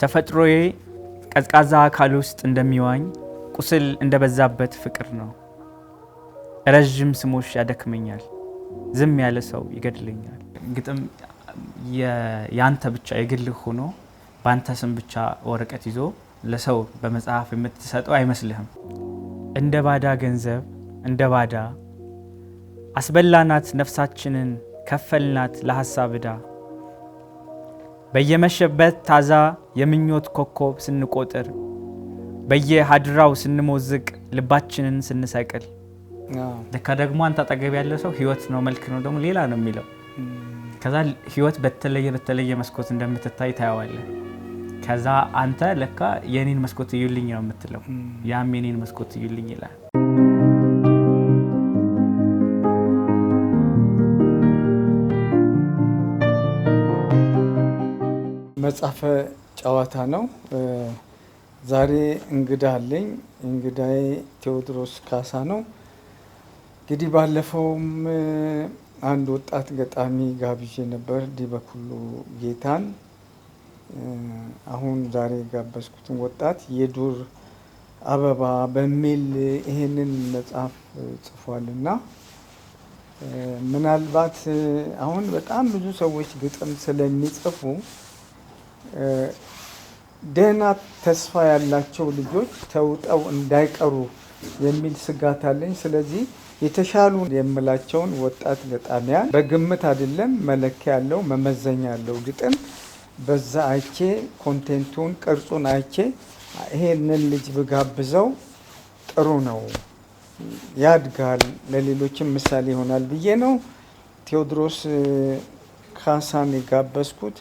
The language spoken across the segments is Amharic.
ተፈጥሮዬ ቀዝቃዛ አካል ውስጥ እንደሚዋኝ ቁስል እንደበዛበት ፍቅር ነው። ረጅም ስሞሽ ያደክመኛል፣ ዝም ያለ ሰው ይገድለኛል። ግጥም ያንተ ብቻ የግልህ ሆኖ ባንተ ስም ብቻ ወረቀት ይዞ ለሰው በመጽሐፍ የምትሰጠው አይመስልህም። እንደ ባዳ ገንዘብ እንደ ባዳ አስበላናት ነፍሳችንን ከፈልናት ለሐሳብ ዕዳ። በየመሸበት ታዛ የምኞት ኮከብ ስንቆጥር በየሀድራው ስንሞዝቅ ልባችንን ስንሰቅል ለካ ደግሞ አንተ አጠገብ ያለ ሰው ህይወት ነው መልክ ነው ደግሞ ሌላ ነው የሚለው። ከዛ ህይወት በተለየ መስኮት እንደምትታይ ታያዋለህ። ከዛ አንተ ለካ የኔን መስኮት እዩልኝ ነው የምትለው፣ ያም የኔን መስኮት እዩልኝ ይላል። መጽሐፈ ጨዋታ ነው። ዛሬ እንግዳ አለኝ። እንግዳዬ ቴዎድሮስ ካሳ ነው። እንግዲህ ባለፈውም አንድ ወጣት ገጣሚ ጋብዤ ነበር፣ ዲበኩሉ ጌታን። አሁን ዛሬ ጋበዝኩትን ወጣት የዱር አበባ በሚል ይሄንን መጽሐፍ ጽፏልና ምናልባት አሁን በጣም ብዙ ሰዎች ግጥም ስለሚጽፉ ደህና ተስፋ ያላቸው ልጆች ተውጠው እንዳይቀሩ የሚል ስጋት አለኝ። ስለዚህ የተሻሉ የምላቸውን ወጣት ገጣሚያን በግምት አይደለም መለኪያ ያለው መመዘኛ ያለው ግጥም በዛ አይቼ ኮንቴንቱን ቅርጹን አይቼ ይሄንን ልጅ ብጋብዘው ጥሩ ነው፣ ያድጋል፣ ለሌሎችም ምሳሌ ይሆናል ብዬ ነው ቴዎድሮስ ካሳን የጋበዝኩት።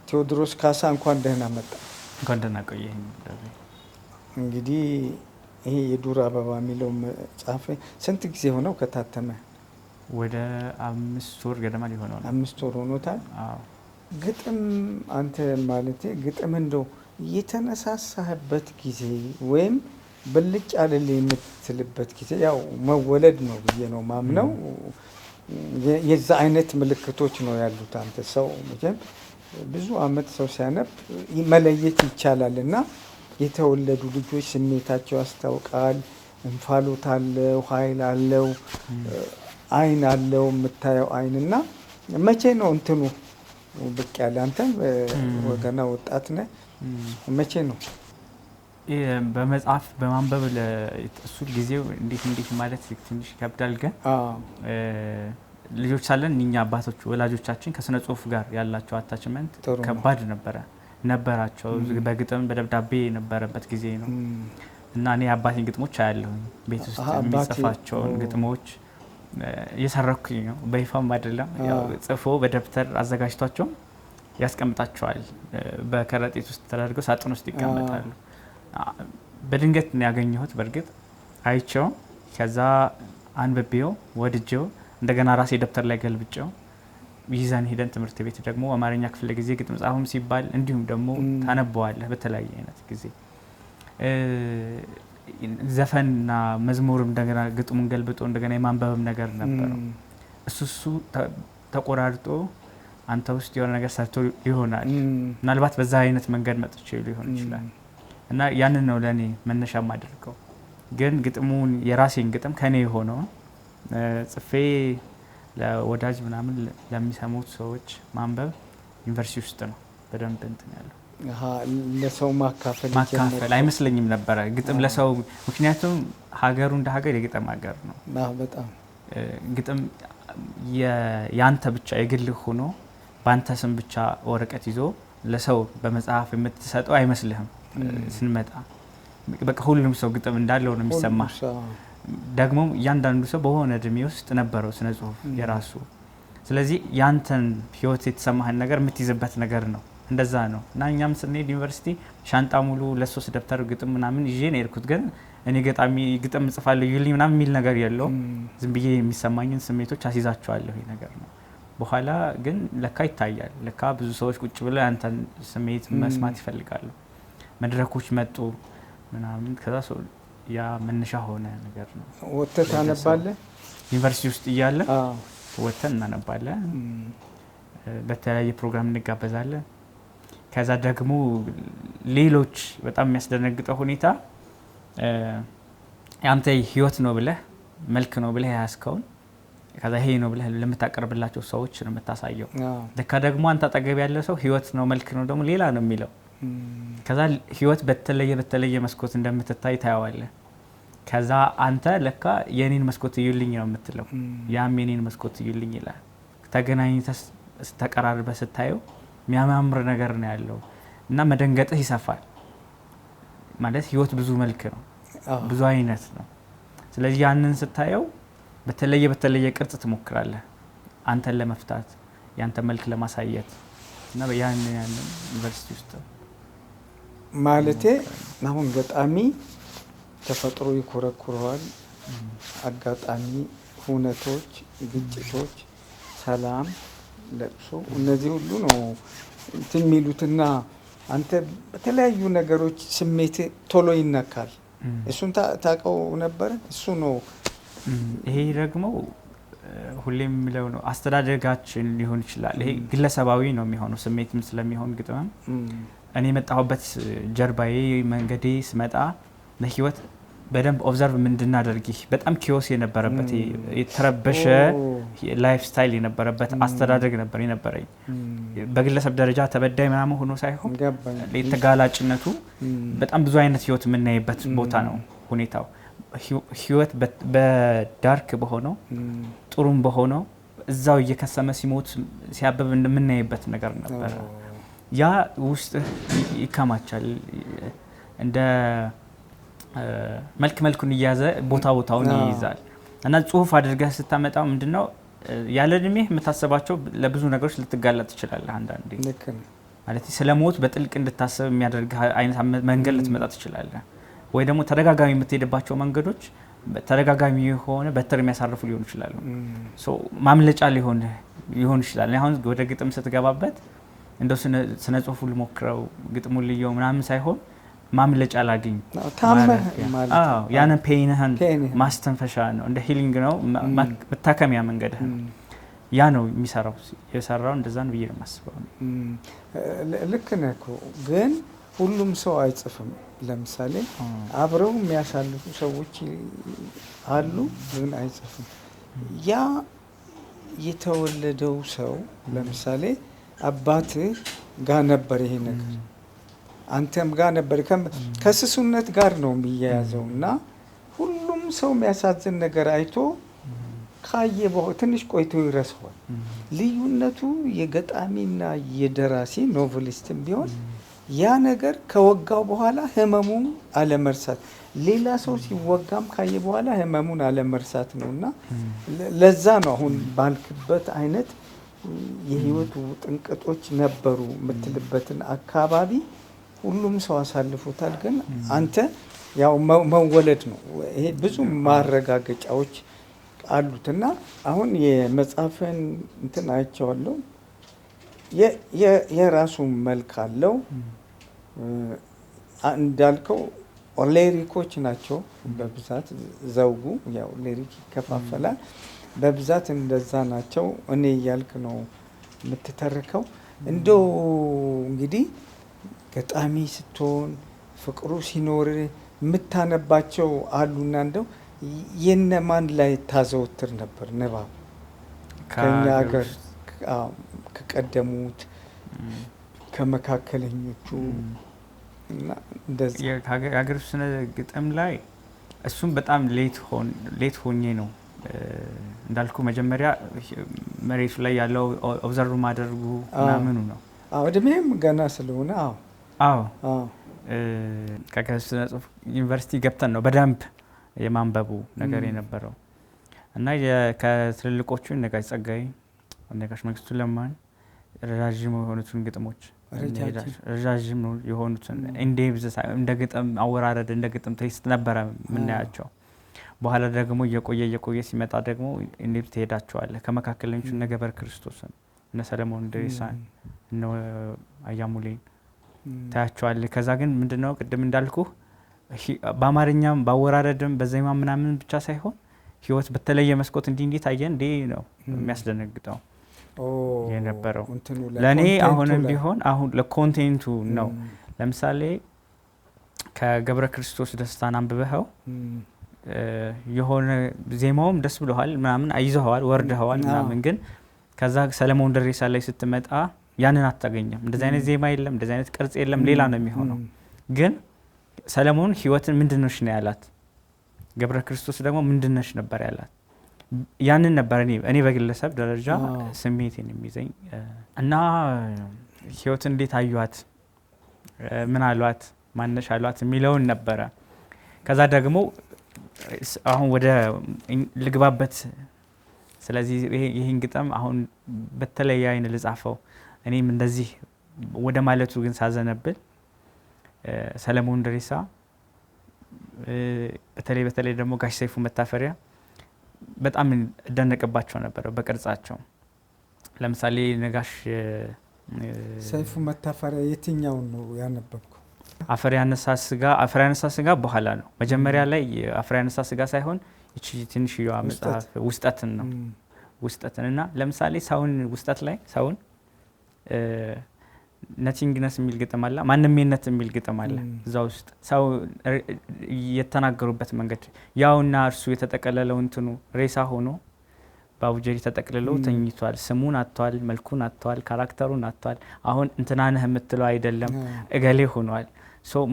ቴዎድሮስ ካሳ እንኳን ደህና መጣ። እንኳን ደህና ቆየህ። እንግዲህ ይሄ የዱር አበባ የሚለው መጽሐፍ ስንት ጊዜ ሆነው ከታተመ? ወደ 5 ወር ገደማ ሊሆነው ነው። 5 ወር ሆኖታል። አዎ። ግጥም አንተ ማለት ግጥም እንደው የተነሳሳህበት ጊዜ ወይም ብልጭ አለል የምትልበት ጊዜ ያው መወለድ ነው ብዬ ነው ማምነው። የዛ አይነት ምልክቶች ነው ያሉት። አንተ ሰው መቼም ብዙ አመት ሰው ሲያነብ መለየት ይቻላል እና የተወለዱ ልጆች ስሜታቸው ያስታውቃል። እንፋሎት አለው፣ ኃይል አለው፣ አይን አለው፣ የምታየው አይንና መቼ ነው እንትኑ ብቅ ያለ? አንተ ወገና ወጣት ነህ፣ መቼ ነው በመጽሐፍ በማንበብ ለእሱ ጊዜው እንዴት ማለት ትንሽ ይከብዳል። ግን ልጆች ሳለን እኛ አባቶች ወላጆቻችን ከስነ ጽሁፍ ጋር ያላቸው አታችመንት ከባድ ነበራቸው። በግጥም በደብዳቤ የነበረበት ጊዜ ነው እና እኔ አባቴን ግጥሞች አያለሁኝ ቤት ውስጥ የሚጽፋቸውን ግጥሞች እየሰረኩኝ ነው። በይፋም አይደለም ያው ጽፎ በደብተር አዘጋጅቷቸው ያስቀምጣቸዋል። በከረጢት ውስጥ ተደርገው ሳጥን ውስጥ ይቀመጣሉ። በድንገት ነው ያገኘሁት። በርግጥ አይቼው ከዛ አንብቤው ወድጄው እንደገና ራሴ ደብተር ላይ ገልብጬው ይዘን ሄደን ትምህርት ቤት ደግሞ አማርኛ ክፍለ ጊዜ ግጥም ጻፉም ሲባል እንዲሁም ደግሞ ታነበዋለህ በተለያየ አይነት ጊዜ ዘፈንና መዝሙር እንደገና ግጥሙን ገልብጦ እንደገና የማንበብም ነገር ነበር። እሱ ተቆራርጦ አንተ ውስጥ የሆነ ነገር ሰርቶ ይሆናል። ምናልባት በዛ አይነት መንገድ መጥቼ ሊሆን ይችላል እና ያንን ነው ለኔ መነሻ ማድረገው። ግን ግጥሙን የራሴን ግጥም ከኔ ሆኖ ጽፌ ለወዳጅ ምናምን ለሚሰሙት ሰዎች ማንበብ ዩኒቨርሲቲ ውስጥ ነው በደንብ እንትን ያለው። ለሰው ማካፈል አይመስለኝም ነበረ ግጥም ለሰው። ምክንያቱም ሀገሩ እንደ ሀገር የግጥም ሀገር ነው። በጣም ግጥም ያንተ ብቻ የግልህ ሆኖ ባንተ ስም ብቻ ወረቀት ይዞ ለሰው በመጽሐፍ የምትሰጠው አይመስልህም። ስንመጣ በቃ ሁሉም ሰው ግጥም እንዳለው ነው የሚሰማ። ደግሞ እያንዳንዱ ሰው በሆነ እድሜ ውስጥ ነበረው ስነ ጽሁፍ የራሱ። ስለዚህ ያንተን ህይወት የተሰማህን ነገር የምትይዝበት ነገር ነው። እንደዛ ነው እና እኛም ስንሄድ ዩኒቨርሲቲ ሻንጣ ሙሉ ለ3 ደብተር ግጥም ምናምን ይዤ ነው የሄድኩት። ግን እኔ ገጣሚ ግጥም ጽፋለሁ ይልኝ ምናምን የሚል ነገር የለውም። ዝም ብዬ የሚሰማኝን ስሜቶች አስይዛቸዋለሁ ይሄ ነገር ነው። በኋላ ግን ለካ ይታያል። ለካ ብዙ ሰዎች ቁጭ ብለው ያንተን ስሜት መስማት ይፈልጋሉ። መድረኮች መጡ ምናምን ከዛ ያ መነሻ ሆነ ነገር ነው። ወተት ታነባለህ? ዩኒቨርሲቲ ውስጥ እያለ ወተን እናነባለን። በተለያየ ፕሮግራም እንጋበዛለን። ከዛ ደግሞ ሌሎች በጣም የሚያስደነግጠው ሁኔታ አንተ ህይወት ነው ብለህ መልክ ነው ብለህ ያስከውን ከዛ ይሄ ነው ብለህ ለምታቀርብላቸው ሰዎች ነው የምታሳየው። ለካ ደግሞ አንተ አጠገብ ያለ ሰው ህይወት ነው መልክ ነው ደግሞ ሌላ ነው የሚለው። ከዛ ህይወት በተለየ መስኮት እንደምትታይ ታያዋለህ። ከዛ አንተ ለካ የኔን መስኮት እዩልኝ ነው የምትለው፣ ያም የኔን መስኮት እዩልኝ ይላል። ተገናኝተህ ተቀራርበህ ስታየው የሚያማምር ነገር ነው ያለው እና መደንገጥህ ይሰፋል። ማለት ህይወት ብዙ መልክ ነው፣ ብዙ አይነት ነው። ስለዚህ ያንን ስታየው በተለየ ቅርጽ ትሞክራለህ አንተን ለመፍታት ያንተ መልክ ለማሳየት እና ያንን ዩኒቨርሲቲ ውስጥ ማለቴ አሁን ገጣሚ ተፈጥሮ ይኮረኩረዋል። አጋጣሚ፣ ሁነቶች፣ ግጭቶች፣ ሰላም፣ ለቅሶ እነዚህ ሁሉ ነው እንትን የሚሉትና አንተ በተለያዩ ነገሮች ስሜት ቶሎ ይነካል። እሱን ታውቀው ነበር? እሱ ነው ይሄ ደግሞ ሁሌም የሚለው ነው። አስተዳደጋችን ሊሆን ይችላል። ይሄ ግለሰባዊ ነው የሚሆነው ስሜትም ስለሚሆን ግጥምም እኔ የመጣሁበት ጀርባዬ መንገዴ ስመጣ ለህይወት በደንብ ኦብዘርቭ እንድናደርግ በጣም ኪዮስ የነበረበት የተረበሸ ላይፍ ስታይል የነበረበት አስተዳደግ ነበር የነበረኝ። በግለሰብ ደረጃ ተበዳይ ምናምን ሆኖ ሳይሆን የተጋላጭነቱ በጣም ብዙ አይነት ህይወት የምናይበት ቦታ ነው ሁኔታው። ህይወት በዳርክ በሆነው ጥሩም በሆነው እዛው እየከሰመ ሲሞት ሲያበብ እንደምናይበት ነገር ነበር። ያ ውስጥ ይከማቻል እንደ መልኩን እያዘ ቦታውን ይይዛል። እና ጽሁፍ አድርገህ ስታመጣው ምንድነው ያለ እድሜህ የምታስባቸው ለብዙ ነገሮች ልትጋለጥ ትችላለህ። አንዳንዴ ማለት ስለሞት በጥልቅ እንድታስብ የሚያደርግ አይነት መንገድ ልትመጣ ትችላለህ። ወይ ደግሞ ተደጋጋሚ የምትሄድባቸው መንገዶች ተደጋጋሚ የሆነ በትር የሚያሳርፉ ሊሆኑ ይችላሉ። ማምለጫ ሊሆን ይችላል። አሁን ወደ ግጥም ስትገባበት እንደው ስነ ጽሁፉ ልሞክረው ግጥሙን ልየው ምናምን ሳይሆን ማምለጫ ላገኝ ያንን ፔንህን ማስተንፈሻ ነው፣ እንደ ሂሊንግ ነው፣ መታከሚያ መንገድህ ነው። ያ ነው የሰራው እንደዛ ነው ብዬ ነው የማስበው። ልክ ነህ እኮ ግን ሁሉም ሰው አይጽፍም። ለምሳሌ አብረው የሚያሳልፉ ሰዎች አሉ ግን አይጽፍም። ያ የተወለደው ሰው ለምሳሌ አባትህ ጋር ነበር ይሄ ነገር፣ አንተም ጋር ነበር፣ ከስሱነት ጋር ነው የሚያያዘው እና ሁሉም ሰው የሚያሳዝን ነገር አይቶ ካየ ትንሽ ቆይቶ ይረሳዋል። ልዩነቱ የገጣሚና የደራሲ ኖቨሊስትም ቢሆን ያ ነገር ከወጋው በኋላ ህመሙን አለመርሳት፣ ሌላ ሰው ሲወጋም ካየ በኋላ ህመሙን አለመርሳት ነው እና ለዛ ነው አሁን ባልክበት አይነት የህይወቱ ጥንቅጦች ነበሩ የምትልበትን አካባቢ ሁሉም ሰው አሳልፎታል። ግን አንተ ያው መወለድ ነው ይሄ ብዙ ማረጋገጫዎች አሉትና አሁን የመጽሐፍን እንትን አይቼዋለሁ። የራሱ መልክ አለው እንዳልከው ሌሪኮች ናቸው በብዛት ዘውጉ ያው ሌሪክ ይከፋፈላል በብዛት እንደዛ ናቸው። እኔ እያልክ ነው የምትተርከው። እንደው እንግዲህ ገጣሚ ስትሆን ፍቅሩ ሲኖር የምታነባቸው አሉና እንደው የነማን ላይ ታዘወትር ነበር ንባብ? ከኛ ሀገር ከቀደሙት ከመካከለኞቹ እና እንደዚህ የሀገር ስነ ግጥም ላይ እሱም በጣም ሌት ሆኜ ነው እንዳልኩ መጀመሪያ መሬቱ ላይ ያለው ኦብዘርቭ ማድረጉ ምናምኑ ነው። እድሜም ገና ስለሆነ ከሀገር ስነ ጽሁፍ ዩኒቨርሲቲ ገብተን ነው በደንብ የማንበቡ ነገር የነበረው እና ከትልልቆቹ እነ ጋሽ ጸጋዬ እነ ጋሽ መንግስቱ ለማን ረዣዥም የሆኑትን ግጥሞች ረዣዥም የሆኑትን እንደ ግጥም አወራረድ እንደ ግጥም ቴስት ነበረ የምናያቸው። በኋላ ደግሞ እየቆየ ሲመጣ ደግሞ እንዴት ትሄዳቸዋለህ ከመካከለኞቹ እነ ገበር ክርስቶስን እነ ሰለሞን ደሪሳን እነ አያሙሌን ታያቸዋለህ። ከዛ ግን ምንድነው ቅድም እንዳልኩ በአማርኛም ባወራረድም በዜማ ምናምን ብቻ ሳይሆን ህይወት በተለየ መስኮት እንዴት አየን ነው የሚያስደነግጠው የነበረው ለኔ። አሁንም ቢሆን አሁን ለኮንቴንቱ ነው ለምሳሌ ከገብረ ክርስቶስ ደስታን አንብበኸው የሆነ ዜማውም ደስ ብሎሃል ምናምን አይዘዋል ወርደዋል ምናምን ግን ከዛ ሰለሞን ደሬሳ ላይ ስትመጣ ያንን አታገኘም። እንደዚህ አይነት ዜማ የለም፣ እንደዚህ አይነት ቅርጽ የለም፣ ሌላ ነው የሚሆነው። ግን ሰለሞን ህይወትን ምንድነሽ ነው ያላት፣ ገብረ ክርስቶስ ደግሞ ምንድነሽ ነበር ያላት። ያንን ነበር እኔ በግለሰብ ደረጃ ስሜቴን የሚይዘኝ እና ህይወትን እንዴት አዩአት፣ ምን አሏት፣ ማነሽ አሏት የሚለውን ነበረ። ከዛ ደግሞ አሁን ወደ ልግባበት። ስለዚህ ይሄን ግጥም አሁን በተለየ አይን ልጻፈው እኔም እንደዚህ ወደ ማለቱ ግን ሳዘነብል ሰለሞን ደሬሳ በተለይ ደግሞ ጋሽ ሰይፉ መታፈሪያ በጣም እደነቅባቸው ነበር በቅርጻቸው። ለምሳሌ ነጋሽ ሰይፉ መታፈሪያ የትኛውን ነው ያነበብከው? አፈር ያነሳ ስጋ በኋላ ነው። መጀመሪያ ላይ አፈር ያነሳ ስጋ ሳይሆን እቺ ትንሽዬዋ መጽሐፍ ውስጠትን ነው። ውስጠትንና ለምሳሌ ሳውን ውስጠት ላይ ሳውን ነቲንግነስ የሚል ግጥም አለ፣ ማንነትነት የሚል ግጥም አለ። እዛ ውስጥ ሰው የተናገሩበት መንገድ ያውና እርሱ የተጠቀለለው እንትኑ ሬሳ ሆኖ ባቡጀሪ ተጠቅልሎ ተኝቷል። ስሙን አጥቷል፣ መልኩን አጥቷል፣ ካራክተሩን አጥቷል። አሁን እንትናነህ የምትለው አይደለም እገሌ ሆኗል።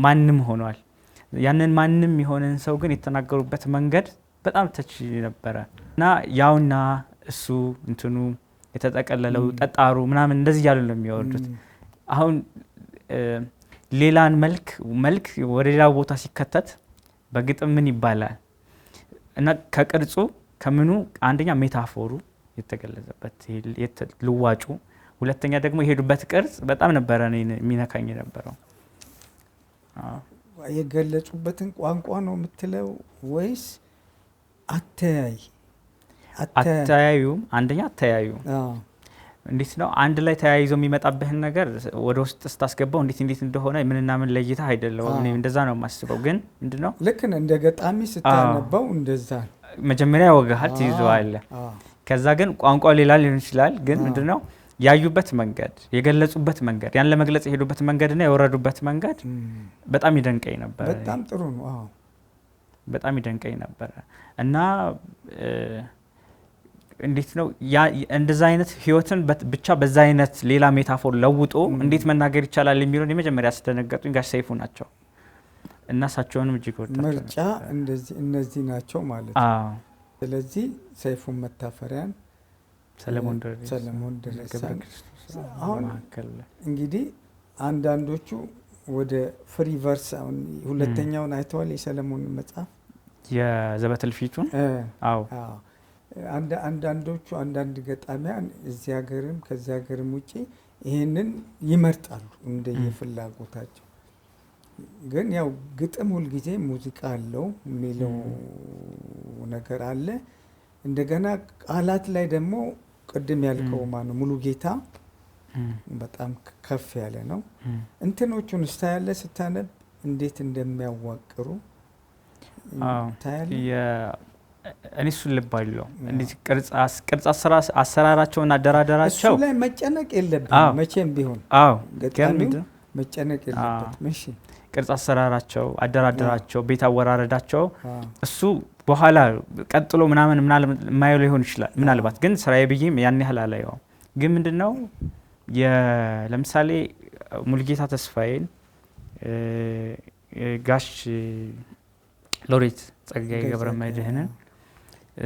ማንም ሆኗል። ያንን ማንም የሆነን ሰው ግን የተናገሩበት መንገድ በጣም ተች ነበረ እና ያውና እሱ እንትኑ የተጠቀለለው ጠጣሩ ምናምን እንደዚህ ያሉ ነው የሚወርዱት። አሁን ሌላን መልክ ወደ ሌላው ቦታ ሲከተት በግጥም ምን ይባላል እና ከቅርጹ ከምኑ አንደኛ ሜታፎሩ የተገለጸበት ልዋጩ፣ ሁለተኛ ደግሞ የሄዱበት ቅርጽ በጣም ነበረ የሚነካኝ ነበረው። የገለጹበትን ቋንቋ ነው የምትለው ወይስ አተያዩም? አንደኛ አተያዩ እንዴት ነው አንድ ላይ ተያይዞ የሚመጣብህን ነገር ወደ ውስጥ ስታስገባው እንዴት እንደሆነ ምንና ምን ለይታ አይደለም። እኔ እንደዛ ነው የማስበው። ግን ምንድነው ልክ እንደ ገጣሚ ስታነበው እንደዛ መጀመሪያ ወጋሃት ትይዘዋለህ። ከዛ ግን ቋንቋው ሌላ ሊሆን ይችላል። ግን ምንድነው ያዩበት መንገድ፣ የገለጹበት መንገድ፣ ያን ለመግለጽ የሄዱበት መንገድና የወረዱበት መንገድ በጣም ይደንቀኝ ነበር። በጣም ጥሩ ነው። በጣም ይደንቀኝ ነበር እና እንዴት ነው እንደዛ አይነት ህይወትን ብቻ በዛ አይነት ሌላ ሜታፎር ለውጦ እንዴት መናገር ይቻላል የሚሉን የመጀመሪያ ያስደነገጡኝ ጋሽ ሰይፉ ናቸው እና እሳቸውንም እጅግ ወዳቸው ምርጫ እነዚህ ናቸው ማለት ነው። ስለዚህ ሰይፉን መታፈሪያን፣ ሰለሞን ደሬሳ አሁን እንግዲህ አንዳንዶቹ ወደ ፍሪ ቨርስ አሁን ሁለተኛውን አይተዋል የሰለሞን መጽሐፍ የዘበትል ፊቱን። አንዳንዶቹ አንዳንድ ገጣሚያን እዚህ ሀገርም ከዚህ ሀገርም ውጪ ይሄንን ይመርጣሉ እንደየፍላጎታቸው። ግን ያው ግጥም ሁልጊዜ ሙዚቃ አለው የሚለው ነገር አለ። እንደገና ቃላት ላይ ደግሞ ቅድም ያልከው ማነው ሙሉጌታ በጣም ከፍ ያለ ነው። እንትኖቹን ስታያለ ስታነብ እንዴት እንደሚያዋቅሩ ታያለ። እኔ እሱን ልብ አለው እንዴት ቅርጽ አሰራራቸውና አደራደራቸው እሱ ላይ መጨነቅ የለብንም መቼም ቢሆን። ገጣሚው መጨነቅ የለበትም። እሺ ቅርጽ አሰራራቸው፣ አደራደራቸው፣ ቤት አወራረዳቸው እሱ በኋላ ቀጥሎ ምናምን የማየው ሊሆን ይችላል ምናልባት። ግን ስራዬ ብዬም ያን ያህል አላየው። ግን ምንድነው ለምሳሌ ሙሉጌታ ተስፋዬን፣ ጋሽ ሎሬት ጸጋዬ ገብረመድህንን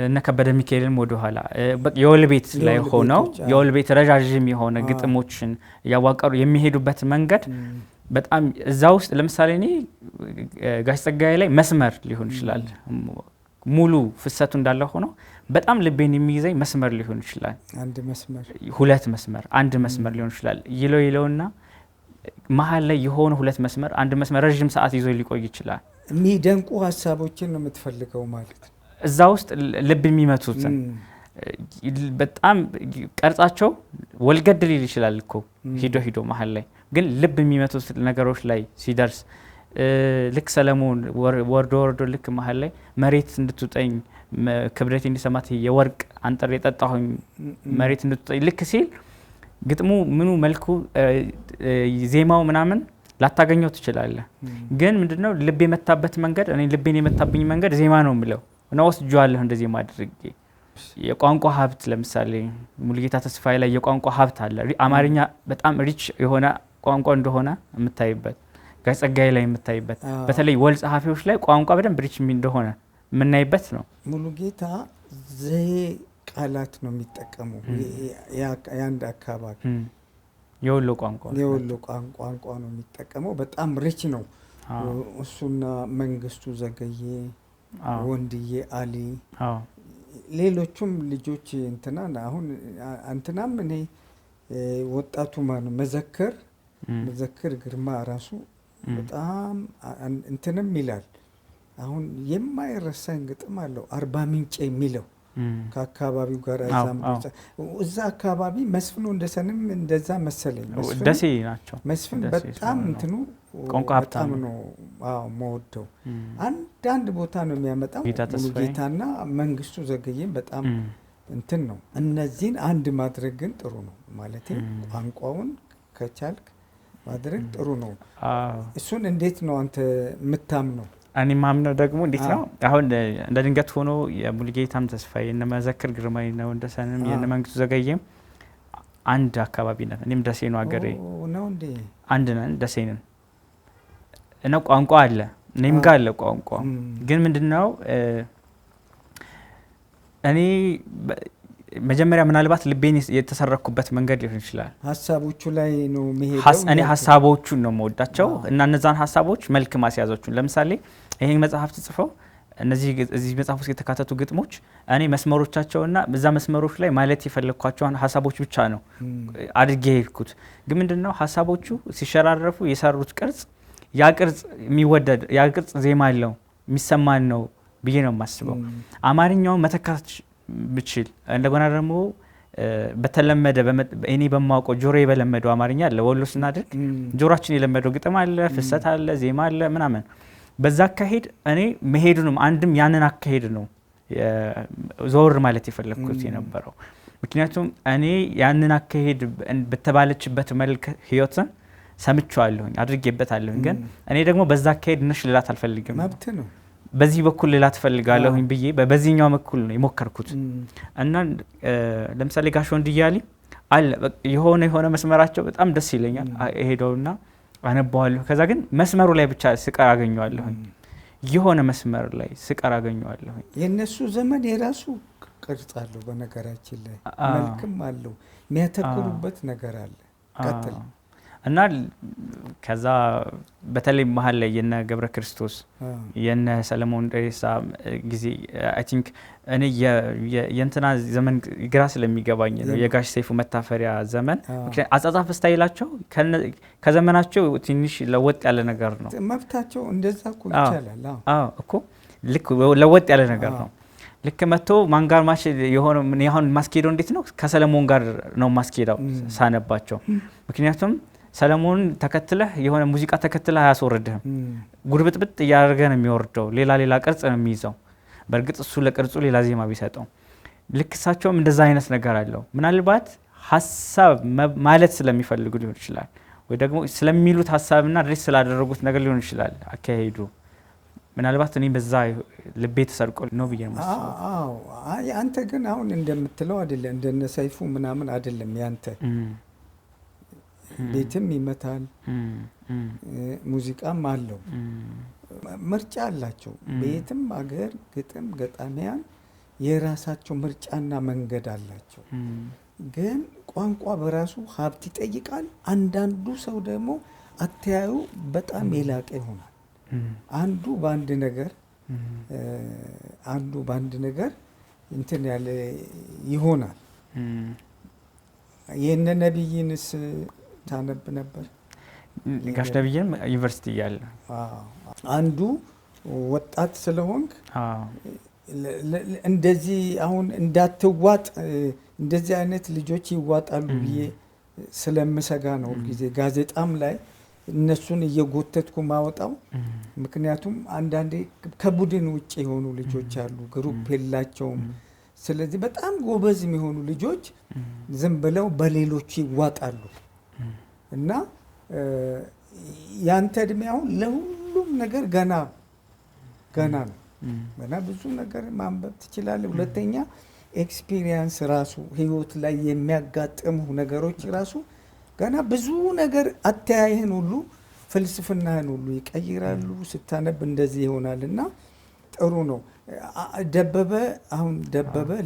እና ከበደ ሚካኤልን ወደ ኋላ የወልቤት ላይ ሆነው የወልቤት ረጃጅም የሆነ ግጥሞችን ያዋቀሩ የሚሄዱበት መንገድ በጣም እዛ ውስጥ ለምሳሌ እኔ ጋሽ ጸጋዬ ላይ መስመር ሊሆን ይችላል ሙሉ ፍሰቱ እንዳለ ሆኖ በጣም ልቤን የሚይዘኝ መስመር ሊሆን ይችላል። አንድ መስመር፣ ሁለት መስመር፣ አንድ መስመር ሊሆን ይችላል። ይለውና መሀል ላይ የሆነ ሁለት መስመር፣ አንድ መስመር ረጅም ሰዓት ይዞ ሊቆይ ይችላል። የሚደንቁ ሀሳቦችን ነው የምትፈልገው ማለት ነው። እዛ ውስጥ ልብ የሚመቱትን በጣም ቀርጻቸው ወልገድ ሊል ይችላል እኮ ሂዶ መሀል ላይ ግን ልብ የሚመቱት ነገሮች ላይ ሲደርስ ልክ ሰለሞን ወርዶ ልክ መሀል ላይ መሬት እንድትውጠኝ ክብረት እንዲሰማት የወርቅ አንጠር የጠጣሁኝ መሬት እንድትውጠኝ ልክ ሲል ግጥሙ ምኑ መልኩ ዜማው ምናምን ላታገኘው ትችላለህ። ግን ምንድነው ልብ የመታበት መንገድ እኔ ልቤን የመታብኝ መንገድ ዜማ ነው የምለው እና ወስጄዋለሁ እንደዚህ ማድረግ። የቋንቋ ሀብት ለምሳሌ ሙሉጌታ ተስፋዬ ላይ የቋንቋ ሀብት አለ። አማርኛ በጣም ሪች የሆነ ቋንቋ እንደሆነ የምታይበት፣ ጋሽ ጸጋዬ ላይ የምታይበት፣ በተለይ ወል ጸሐፊዎች ላይ ቋንቋ በደንብ ሪች እንደሆነ የምናይበት ነው። ሙሉጌታ ዘዬ ቃላት ነው የሚጠቀሙ የአንድ አካባቢ የወሎ ቋንቋ ነው የሚጠቀመው። በጣም ሪች ነው። እሱና መንግስቱ ዘገየ፣ ወንድዬ አሊ፣ ሌሎቹም ልጆች እንትናም እኔ ወጣቱ ማነው መዘክር ግርማ ራሱ በጣም እንትንም ይላል። አሁን የማይረሳኝ ግጥም አለው አርባ ምንጭ የሚለው ከአካባቢው ጋር እዛ አካባቢ መስፍኑ እንደሰንም እንደዛ መሰለኝ። ደሴ ናቸው መስፍን በጣም እንትኑ በጣም ነው መወደው። አንዳንድ ቦታ ነው የሚያመጣው። ሙሉጌታና መንግስቱ ዘገየም በጣም እንትን ነው። እነዚህን አንድ ማድረግ ግን ጥሩ ነው ማለት ቋንቋውን ከቻልክ ማድረግ ጥሩ ነው። እሱን እንዴት ነው አንተ የምታምነው? እኔ ማምነው ደግሞ እንዴት ነው አሁን እንደ ድንገት ሆኖ የሙሉጌታም ተስፋዬ እነ መዘክር ግርማይ ነው እንደሰንም የነ መንግስቱ ዘገየም አንድ አካባቢ ነን። እኔም ደሴ ነው አገሬ ነው እንዴ አንድ ነን፣ ደሴ ነን እና ቋንቋ አለ እኔም ጋር አለ ቋንቋ። ግን ምንድነው እኔ መጀመሪያ ምናልባት ልቤን የተሰረኩበት መንገድ ሊሆን ይችላል። ሀሳቦቹ ላይ ነው መሄደው። እኔ ሀሳቦቹን ነው የምወዳቸው እና እነዛን ሀሳቦች መልክ ማስያዞቹን ለምሳሌ ይሄን መጽሐፍ ጽፈው እዚህ መጽሐፍ ውስጥ የተካተቱ ግጥሞች እኔ መስመሮቻቸውና በዛ መስመሮች ላይ ማለት የፈለኳቸውን ሀሳቦች ብቻ ነው አድርጌ ሄድኩት። ግን ምንድነው ሀሳቦቹ ሲሸራረፉ የሰሩት ቅርጽ ያ ቅርጽ የሚወደድ ያ ቅርጽ ዜማ አለው የሚሰማን ነው ብዬ ነው የማስበው። አማርኛውን መተካት ብችል እንደገና ደግሞ በተለመደ እኔ በማውቀው ጆሮ የበለመደው አማርኛ አለ። ወሎ ስናድግ ጆሮአችን የለመደው ግጥም አለ፣ ፍሰት አለ፣ ዜማ አለ ምናምን። በዛ አካሄድ እኔ መሄዱንም አንድም ያንን አካሄድ ነው ዞር ማለት የፈለኩት የነበረው። ምክንያቱም እኔ ያንን አካሄድ በተባለችበት መልክ ህይወትን ሰምቻለሁኝ አድርጌበታለሁኝ። ግን እኔ ደግሞ በዛ አካሄድ ነሽ ልላት አልፈልግም። መብት ነው። በዚህ በኩል ልላት ፈልጋለሁኝ ብዬ በዚህኛው በኩል ነው የሞከርኩት እና ለምሳሌ ጋሽ ወንድዬ አሊ አለ የሆነ መስመራቸው በጣም ደስ ይለኛል። ሄደውና አነባዋለሁ። ከዛ ግን መስመሩ ላይ ብቻ ስቀር አገኘዋለሁኝ። የሆነ መስመር ላይ ስቀር አገኘዋለሁኝ። የነሱ ዘመን የራሱ ቅርጽ አለው። በነገራችን ላይ መልክም አለው። የሚያተኩሩበት ነገር አለ። ቀጥል እና ከዛ በተለይ መሀል ላይ የነ ገብረ ክርስቶስ የነ ሰለሞን ደሬሳ ጊዜ አይ ቲንክ እኔ የእንትና ዘመን ግራ ስለሚገባኝ ነው የጋሽ ሰይፉ መታፈሪያ ዘመን። ምክንያቱም አጻጻፍ ስታይላቸው ከዘመናቸው ትንሽ ለወጥ ያለ ነገር ነው። መብታቸው እንደዛ እኮ ይቻላል። እኮ ልክ ለወጥ ያለ ነገር ነው። ልክ መጥቶ ማን ጋር ማሽ የሆነ ምን ያሁን ማስኬደው እንዴት ነው ከሰለሞን ጋር ነው ማስኬዳው ሳነባቸው። ምክንያቱም ሰለሞን ተከትለህ የሆነ ሙዚቃ ተከትለህ አያስወርድህም። ጉርብጥብጥ እያደረገ ነው የሚወርደው። ሌላ ቅርጽ ነው የሚይዘው። በእርግጥ እሱ ለቅርጹ ሌላ ዜማ ቢሰጠው ልክ እሳቸውም እንደዛ አይነት ነገር አለው። ምናልባት ሀሳብ ማለት ስለሚፈልጉ ሊሆን ይችላል ወይ ደግሞ ስለሚሉት ሀሳብና ድሬስ ስላደረጉት ነገር ሊሆን ይችላል አካሄዱ። ምናልባት እኔ በዛ ልቤ ተሰርቆ ነው ብዬ ነው ማስበው። አንተ ግን አሁን እንደምትለው አይደለም፣ እንደነ ሰይፉ ምናምን አይደለም። ያንተ ቤትም ይመታል፣ ሙዚቃም አለው፣ ምርጫ አላቸው። ቤትም አገር ግጥም ገጣሚያን የራሳቸው ምርጫና መንገድ አላቸው። ግን ቋንቋ በራሱ ሀብት ይጠይቃል። አንዳንዱ ሰው ደግሞ አተያዩ በጣም የላቀ ይሆናል። አንዱ በአንድ ነገር እንትን ያለ ይሆናል። የነ ነብይንስ ታነብ ነበር? ጋሽ ነብይን ዩኒቨርሲቲ እያለ አንዱ ወጣት ስለሆንክ እንደዚህ አሁን እንዳትዋጥ እንደዚህ አይነት ልጆች ይዋጣሉ ብዬ ስለምሰጋ ነው ሁልጊዜ ጋዜጣም ላይ እነሱን እየጎተትኩ ማወጣው። ምክንያቱም አንዳንዴ ከቡድን ውጭ የሆኑ ልጆች አሉ፣ ግሩፕ የላቸውም። ስለዚህ በጣም ጎበዝ የሚሆኑ ልጆች ዝም ብለው በሌሎች ይዋጣሉ እና ያንተ እድሜ አሁን ለሁሉም ነገር ገና ነው። ገና ብዙ ነገር ማንበብ ትችላለህ። ሁለተኛ ኤክስፒሪየንስ ራሱ ህይወት ላይ የሚያጋጥሙ ነገሮች ራሱ ገና ብዙ ነገር አተያየህን ሁሉ ፍልስፍናህን ሁሉ ይቀይራሉ። ስታነብ እንደዚህ ይሆናል እና ጥሩ ነው። ደበበ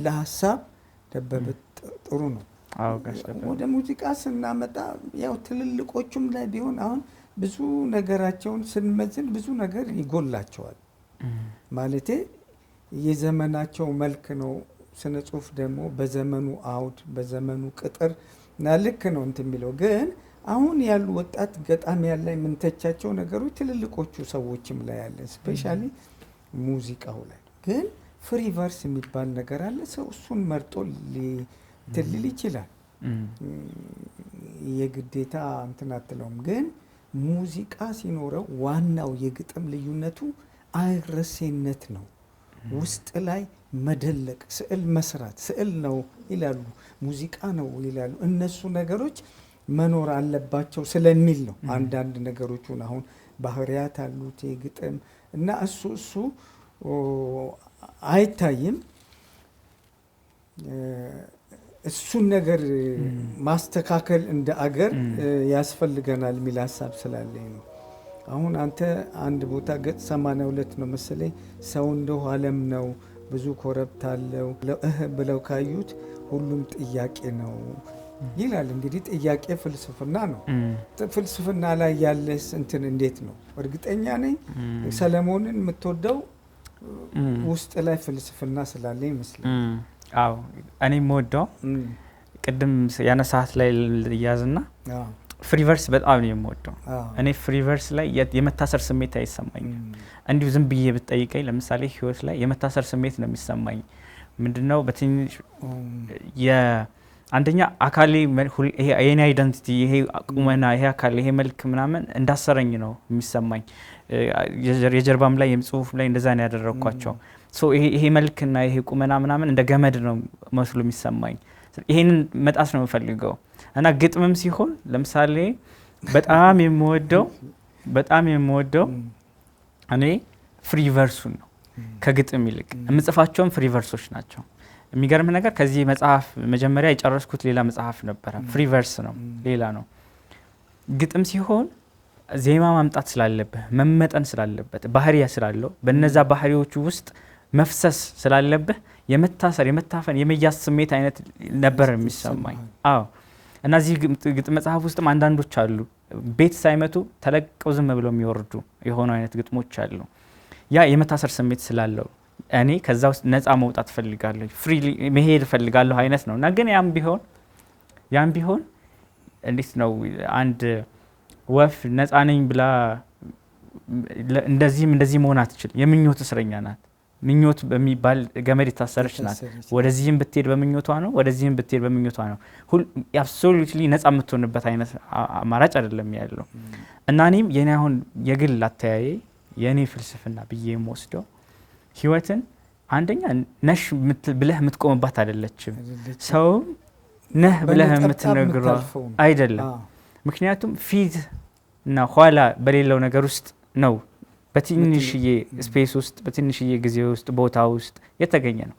ለሀሳብ ደበበ ጥሩ ነው። ወደ ሙዚቃ ስናመጣ ያው ትልልቆቹም ላይ ቢሆን አሁን ብዙ ነገራቸውን ስንመዝን ብዙ ነገር ይጎላቸዋል። ማለቴ የዘመናቸው መልክ ነው። ስነ ጽሁፍ ደግሞ በዘመኑ አውድ በዘመኑ ቅጥር እና ልክ ነው እንትን የሚለው ግን አሁን ያሉ ወጣት ገጣሚያን ላይ የምንተቻቸው ነገሮች ትልልቆቹ ሰዎችም ላይ አለ። ስፔሻሊ ሙዚቃው ላይ ግን ፍሪ ቨርስ የሚባል ነገር አለ። ሰው እሱን መርጦ ሊትልል ይችላል። የግዴታ እንትን አትለውም። ግን ሙዚቃ ሲኖረው ዋናው የግጥም ልዩነቱ አይረሴነት ነው። ውስጥ ላይ መደለቅ፣ ስዕል መስራት፣ ስዕል ነው ይላሉ፣ ሙዚቃ ነው ይላሉ። እነሱ ነገሮች መኖር አለባቸው ስለሚል ነው። አንዳንድ ነገሮቹን አሁን ባህሪያት አሉት የግጥም እና እሱ አይታይም። እሱን ነገር ማስተካከል እንደ አገር ያስፈልገናል የሚል ሀሳብ ስላለኝ ነው። አሁን አንተ አንድ ቦታ ገጽ 82 ነው መሰለኝ ሰው እንደው ዓለም ነው ብዙ ኮረብታ አለው ብለው ካዩት ሁሉም ጥያቄ ነው ይላል። እንግዲህ ጥያቄ ፍልስፍና ነው። ፍልስፍና ላይ ያለስ እንትን እንዴት ነው? እርግጠኛ ነኝ ሰለሞንን የምትወደው ውስጥ ላይ ፍልስፍና ስላለ ይመስላል። አዎ እኔ የምወደው ቅድም ያነሳት ላይ ያዝና ፍሪቨርስ በጣም ነው የምወደው። እኔ ፍሪቨርስ ላይ የመታሰር ስሜት አይሰማኝም። እንዲሁ ዝም ብዬ ብትጠይቀኝ ለምሳሌ ህይወት ላይ የመታሰር ስሜት ነው የሚሰማኝ። ምንድነው በትንሽ አንደኛ አካሌ ይሄ የኔ አይደንቲቲ ይሄ ቁመና ይሄ አካል ይሄ መልክ ምናምን እንዳሰረኝ ነው የሚሰማኝ። የጀርባም ላይ የጽሁፍም ላይ እንደዛ ነው ያደረኳቸው። ይሄ መልክና ይሄ ቁመና ምናምን እንደ ገመድ ነው መስሎ የሚሰማኝ። ይሄንን መጣስ ነው የምፈልገው። እና ግጥምም ሲሆን ለምሳሌ በጣም የምወደው እኔ ፍሪቨርሱን ነው ከግጥም ይልቅ። የምጽፋቸውም ፍሪቨርሶች ናቸው። የሚገርም ነገር ከዚህ መጽሐፍ መጀመሪያ የጨረስኩት ሌላ መጽሐፍ ነበረ። ፍሪቨርስ ነው ሌላ ነው። ግጥም ሲሆን ዜማ ማምጣት ስላለብህ መመጠን ስላለበት ባህሪያ ስላለው በነዛ ባህሪዎቹ ውስጥ መፍሰስ ስላለብህ የመታሰር የመታፈን የመያዝ ስሜት አይነት ነበር የሚሰማኝ። አዎ እና እዚህ ግጥም መጽሐፍ ውስጥም አንዳንዶች አሉ ቤት ሳይመቱ ተለቀው ዝም ብለው የሚወርዱ የሆኑ አይነት ግጥሞች አሉ። ያ የመታሰር ስሜት ስላለው እኔ ከዛ ውስጥ ነፃ መውጣት ፈልጋለሁ፣ ፍሪሊ መሄድ ፈልጋለሁ አይነት ነው። እና ግን ያም ቢሆን እንዴት ነው አንድ ወፍ ነፃ ነኝ ብላ እንደዚህ መሆን አትችልም። የምኞት እስረኛ ናት። ምኞት በሚባል ገመድ የታሰረች ናት። ወደዚህም ብትሄድ በምኞቷ ነው፣ ወደዚህም ብትሄድ በምኞቷ ነው። አብሶሉትሊ ነፃ የምትሆንበት አይነት አማራጭ አይደለም ያለው። እና እኔም የኔ አሁን የግል አተያዬ የኔ ፍልስፍና ብዬ የምወስደው ህይወትን አንደኛ ነሽ ብለህ የምትቆምባት አይደለችም። ሰው ነህ ብለህ የምትነግረው አይደለም። ምክንያቱም ፊት እና ኋላ በሌለው ነገር ውስጥ ነው በትንሽዬ ስፔስ ውስጥ በትንሽዬ ጊዜ ውስጥ ቦታ ውስጥ የተገኘ ነው።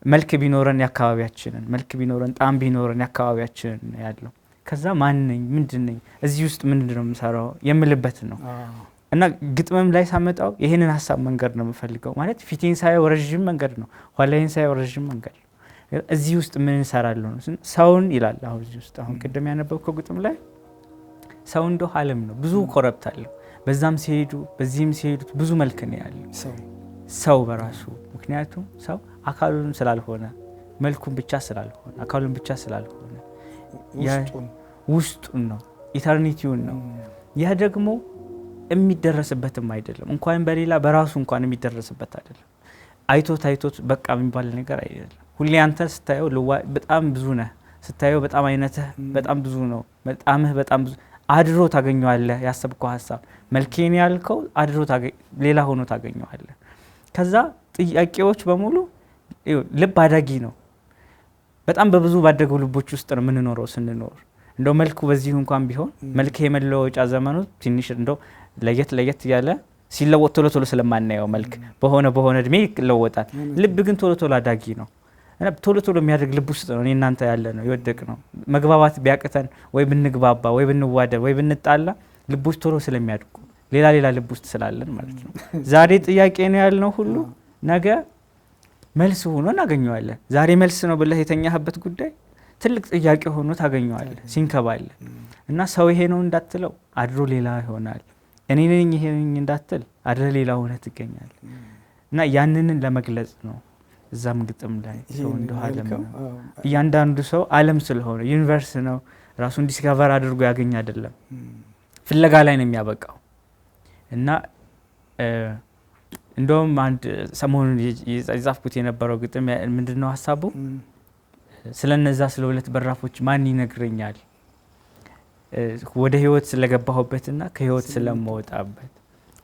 መልክ ቢኖረን ያካባቢያችንን መልክ ቢኖረን ጣም ቢኖረን ያካባቢያችንን ያለው ከዛ ማን ነኝ ምንድን ነኝ እዚህ ውስጥ ምንድነው የምሰራው የምልበት ነው። እና ግጥምም ላይ ሳመጣው ይሄንን ሀሳብ መንገድ ነው የምፈልገው። ማለት ፊቴን ሳየው ረጅም መንገድ ነው፣ ኋላዬን ሳየው ረጅም መንገድ ነው። እዚህ ውስጥ ምን እንሰራለሁ ነው ሰውን ይላል። አሁን እዚህ ውስጥ አሁን ቅድም ያነበብከው ግጥም ላይ ሰው እንደው ዓለም ነው ብዙ ኮረብታ አለው። በዛም ሲሄዱ በዚህም ሲሄዱ ብዙ መልክ ነው ያለው ሰው በራሱ። ምክንያቱም ሰው አካሉን ስላልሆነ መልኩን ብቻ ስላልሆነ አካሉን ብቻ ስላልሆነ ውስጡን ነው ኢተርኒቲውን ነው። ያ ደግሞ የሚደረስበትም አይደለም። እንኳን በሌላ በራሱ እንኳን የሚደረስበት አይደለም። አይቶት በቃ የሚባል ነገር አይደለም። ሁሌ አንተ ስታየው በጣም ብዙ ነህ፣ ስታየው በጣም አይነትህ በጣም ብዙ ነው። በጣምህ በጣም ብዙ አድሮ ታገኘዋለህ። ያሰብከው ሀሳብ መልኬን ያልከው አድሮ ሌላ ሆኖ ታገኘዋለህ። ከዛ ጥያቄዎች በሙሉ ልብ አዳጊ ነው። በጣም በብዙ ባደጉ ልቦች ውስጥ ነው የምንኖረው። ስንኖር እንደው መልኩ በዚህ እንኳን ቢሆን መልክ የመለወጫ ዘመኑ ትንሽ እንደው ለየት ያለ ሲለወጥ ቶሎ ስለማናየው መልክ በሆነ እድሜ ይለወጣል። ልብ ግን ቶሎ አዳጊ ነው እና ቶሎ የሚያደርግ ልብ ውስጥ ነው እናንተ ያለ ነው የወደቅ ነው። መግባባት ቢያቅተን ወይ ብንግባባ ወይ ብንዋደድ ወይ ብንጣላ ልቦች ቶሎ ስለሚያድጉ ሌላ ልብ ውስጥ ስላለን ማለት ነው። ዛሬ ጥያቄ ነው ያልነው ሁሉ ነገ መልስ ሆኖ እናገኘዋለን። ዛሬ መልስ ነው ብለህ የተኛህበት ጉዳይ ትልቅ ጥያቄ ሆኖ ታገኘዋለህ ሲንከባለ እና ሰው ይሄ ነው እንዳትለው አድሮ ሌላ ይሆናል። እኔ ነኝ ይሄ ነኝ እንዳትል አድሮ ሌላ ሆነ ትገኛለህ። እና ያንንን ለመግለጽ ነው እዛም ግጥም ላይ ሰው እንደው ዓለም ነው እያንዳንዱ ሰው ዓለም ስለሆነ ዩኒቨርስ ነው ራሱን ዲስከቨር አድርጎ ያገኝ አይደለም ፍለጋ ላይ ነው የሚያበቃው። እና እንደውም አንድ ሰሞኑን የጻፍኩት የነበረው ግጥም ምንድነው ሐሳቡ ስለነዛ ስለ ሁለት በራፎች ማን ይነግረኛል ወደ ህይወት ስለገባሁበትና ከህይወት ስለምወጣበት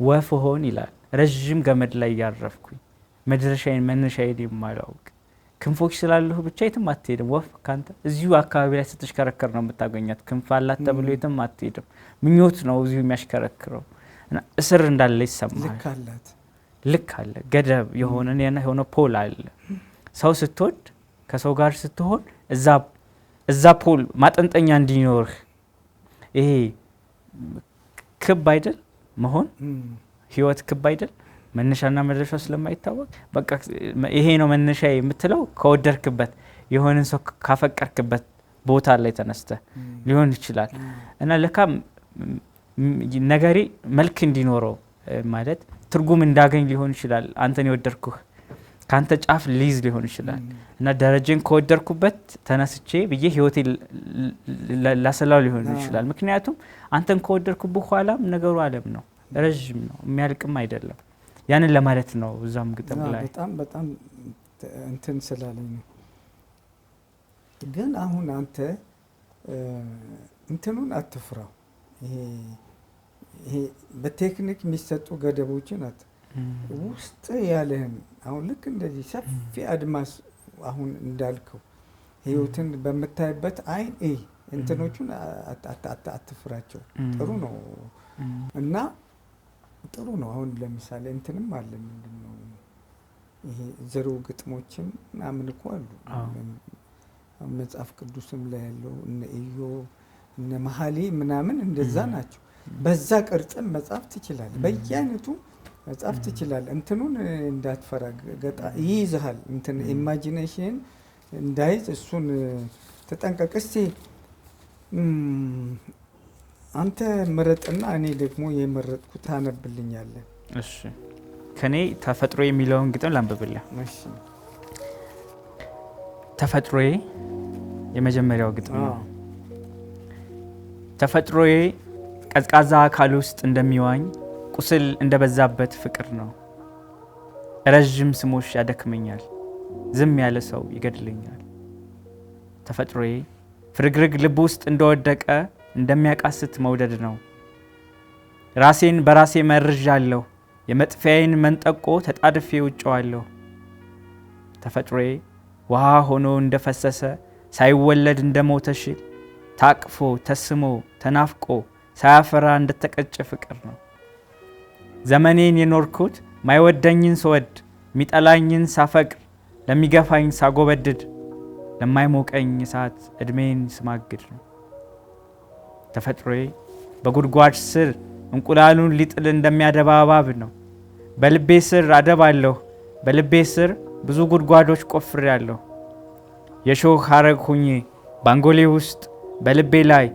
ወፍ ሆን ይላል ረጅም ገመድ ላይ ያረፍኩኝ መድረሻዬን መነሻዬን የማላውቅ ክንፎች ስላለሁ ብቻ የትም አትሄድም። ወፍ ካንተ እዚሁ አካባቢ ላይ ስትሽከረከር ነው የምታገኛት። ክንፍ አላት ተብሎ የትም አትሄድም። ምኞት ነው እዚሁ የሚያሽከረክረው እና እስር እንዳለ ይሰማል። ልክ አለ ገደብ የሆነ ፖል አለ። ሰው ስትወድ ከሰው ጋር ስትሆን እዛ ፖል ማጠንጠኛ እንዲኖርህ ይሄ ክብ አይደል መሆን ህይወት ክብ አይደል መነሻና መድረሻው ስለማይታወቅ በቃ ይሄ ነው መነሻ የምትለው ከወደርክበት የሆነን ሰው ካፈቀርክበት ቦታ ላይ ተነስተ ሊሆን ይችላል። እና ለካ ነገሪ መልክ እንዲኖረው ማለት ትርጉም እንዳገኝ ሊሆን ይችላል። አንተን የወደርኩህ ካንተ ጫፍ ሊዝ ሊሆን ይችላል እና ደረጃን ከወደርኩበት ተነስቼ በየ ህይወቴ ላሰላው ሊሆን ይችላል። ምክንያቱም አንተን ከወደርኩ በኋላ ነገሩ ዓለም ነው ረጅም ነው የሚያልቅም አይደለም። ያንን ለማለት ነው እዛም ግጥም ላይ በጣም እንትን ስላለኝ ነው። ግን አሁን አንተ እንትኑን አትፍራው። ይሄ በቴክኒክ የሚሰጡ ገደቦችን ውስጥ ያለህን አሁን ልክ እንደዚህ ሰፊ አድማስ አሁን እንዳልከው ህይወትን በምታይበት አይን እንትኖቹን አትፍራቸው። ጥሩ ነው እና ጥሩ ነው። አሁን ለምሳሌ እንትንም አለ ምንድነው ይሄ ዘሩ ግጥሞችም ምናምን እኮ አሉ መጽሐፍ ቅዱስም ላይ ያለው እነ ኢዮብ እነ መኃልየ ምናምን እንደዛ ናቸው። በዛ ቅርጽም መጽሐፍ ትችላለህ፣ በየአይነቱ መጽሐፍ ትችላለህ። እንትኑን እንዳትፈራ ገጣ ይይዝሃል። እንትን ኢማጂኔሽን እንዳይዝ እሱን ተጠንቀቅ። እስቲ አንተ ምረጥና እኔ ደግሞ የመረጥኩት ታነብልኛለህ። እሺ ከኔ ተፈጥሮ የሚለውን ግጥም ላንብብልህ። እሺ ተፈጥሮዬ የመጀመሪያው ግጥም ነው። ተፈጥሮዬ ቀዝቃዛ አካል ውስጥ እንደሚዋኝ ቁስል እንደበዛበት ፍቅር ነው። ረጅም ስሞሽ ያደክመኛል፣ ዝም ያለ ሰው ይገድለኛል። ተፈጥሮዬ ፍርግርግ ልብ ውስጥ እንደወደቀ እንደሚያቃስት መውደድ ነው። ራሴን በራሴ መርዣለሁ፣ የመጥፊያዬን መንጠቆ ተጣድፌ ውጨዋለሁ። ተፈጥሮዬ ውሃ ሆኖ እንደፈሰሰ ሳይወለድ እንደሞተ ሽል ታቅፎ ተስሞ ተናፍቆ ሳያፈራ እንደተቀጨ ፍቅር ነው። ዘመኔን የኖርኩት ማይወደኝን ስወድ ሚጠላኝን ሳፈቅር ለሚገፋኝ ሳጎበድድ ለማይሞቀኝ እሳት እድሜን ስማግድ ነው። ተፈጥሮዬ በጉድጓድ ስር እንቁላሉን ሊጥል እንደሚያደባ እባብ ነው። በልቤ ስር አደባለሁ፣ በልቤ ስር ብዙ ጉድጓዶች ቆፍሬያለሁ። የሾህ ሐረግ ሁኜ ባንጎሌ ውስጥ በልቤ ላይ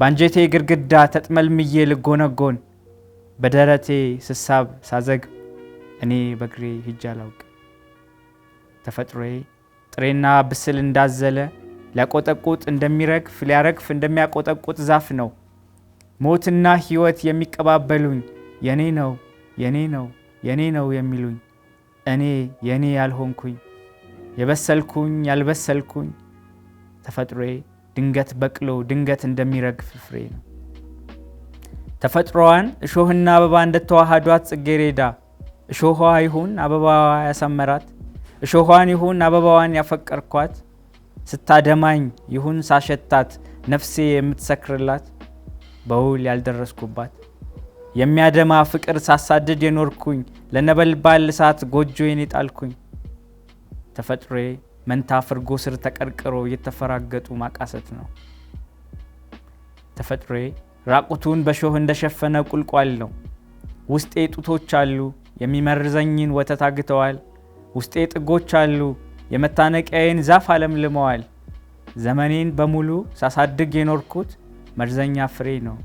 ባንጀቴ ግድግዳ ተጥመልምዬ ልጎነጎን በደረቴ ስሳብ ሳዘግብ እኔ በግሬ ሂጄ አላውቅ። ተፈጥሮዬ ጥሬና ብስል እንዳዘለ ሊያቆጠቁጥ እንደሚረግፍ ሊያረግፍ እንደሚያቆጠቁጥ ዛፍ ነው። ሞትና ሕይወት የሚቀባበሉኝ የኔ ነው የኔ ነው የኔ ነው የሚሉኝ እኔ የኔ ያልሆንኩኝ የበሰልኩኝ ያልበሰልኩኝ ተፈጥሮዬ ድንገት በቅሎ ድንገት እንደሚረግፍ ፍሬ ነው። ተፈጥሮዋን እሾህና አበባ እንደተዋሃዷት ጽጌሬዳ እሾህዋ ይሁን አበባዋ ያሳመራት እሾህዋን ይሁን አበባዋን ያፈቀርኳት ስታደማኝ ይሁን ሳሸታት ነፍሴ የምትሰክርላት በውል ያልደረስኩባት የሚያደማ ፍቅር ሳሳድድ የኖርኩኝ ለነበልባል እሳት ጎጆዬን የጣልኩኝ ተፈጥሮዬ መንታ ፍርጎ ስር ተቀርቅሮ እየተፈራገጡ ማቃሰት ነው። ተፈጥሮዬ ራቁቱን በሾህ እንደሸፈነ ቁልቋል ነው። ውስጤ ጡቶች አሉ የሚመርዘኝን ወተት አግተዋል። ውስጤ ጥጎች አሉ የመታነቂያዬን ዛፍ አለምልመዋል። ዘመኔን በሙሉ ሳሳድግ የኖርኩት መርዘኛ ፍሬ ነው።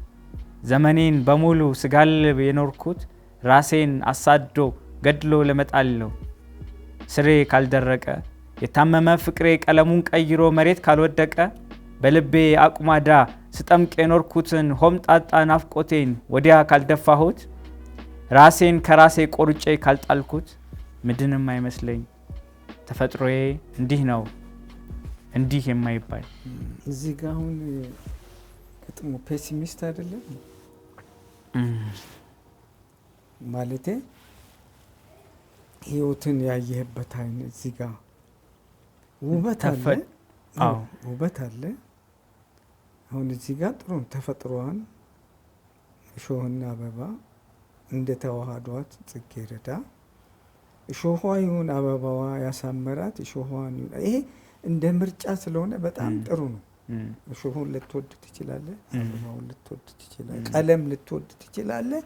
ዘመኔን በሙሉ ስጋልብ የኖርኩት ራሴን አሳዶ ገድሎ ለመጣል ነው። ስሬ ካልደረቀ የታመመ ፍቅሬ ቀለሙን ቀይሮ መሬት ካልወደቀ በልቤ አቁማዳ ስጠምቅ የኖርኩትን ሆምጣጣ ናፍቆቴን ወዲያ ካልደፋሁት ራሴን ከራሴ ቆርጬ ካልጣልኩት ምድንም አይመስለኝ። ተፈጥሮዬ እንዲህ ነው እንዲህ የማይባል። እዚህ ጋር አሁን ግጥሙ ፔሲሚስት አይደለም ማለቴ ህይወትን ያየህበት አይነት እዚህ ጋር ውበት አለ። ውበት አለ። አሁን እዚህ ጋር ጥሩ ተፈጥሮዋን እሾህና አበባ እንደ ተዋሃዷት ጽጌረዳ እሾኋ ይሁን አበባዋ ያሳመራት እሾኋን ይሁን። ይሄ እንደ ምርጫ ስለሆነ በጣም ጥሩ ነው። እሾሁን ልትወድ ትችላለህ፣ አበባውን ልትወድ ትችላለህ፣ ቀለም ልትወድ ትችላለህ።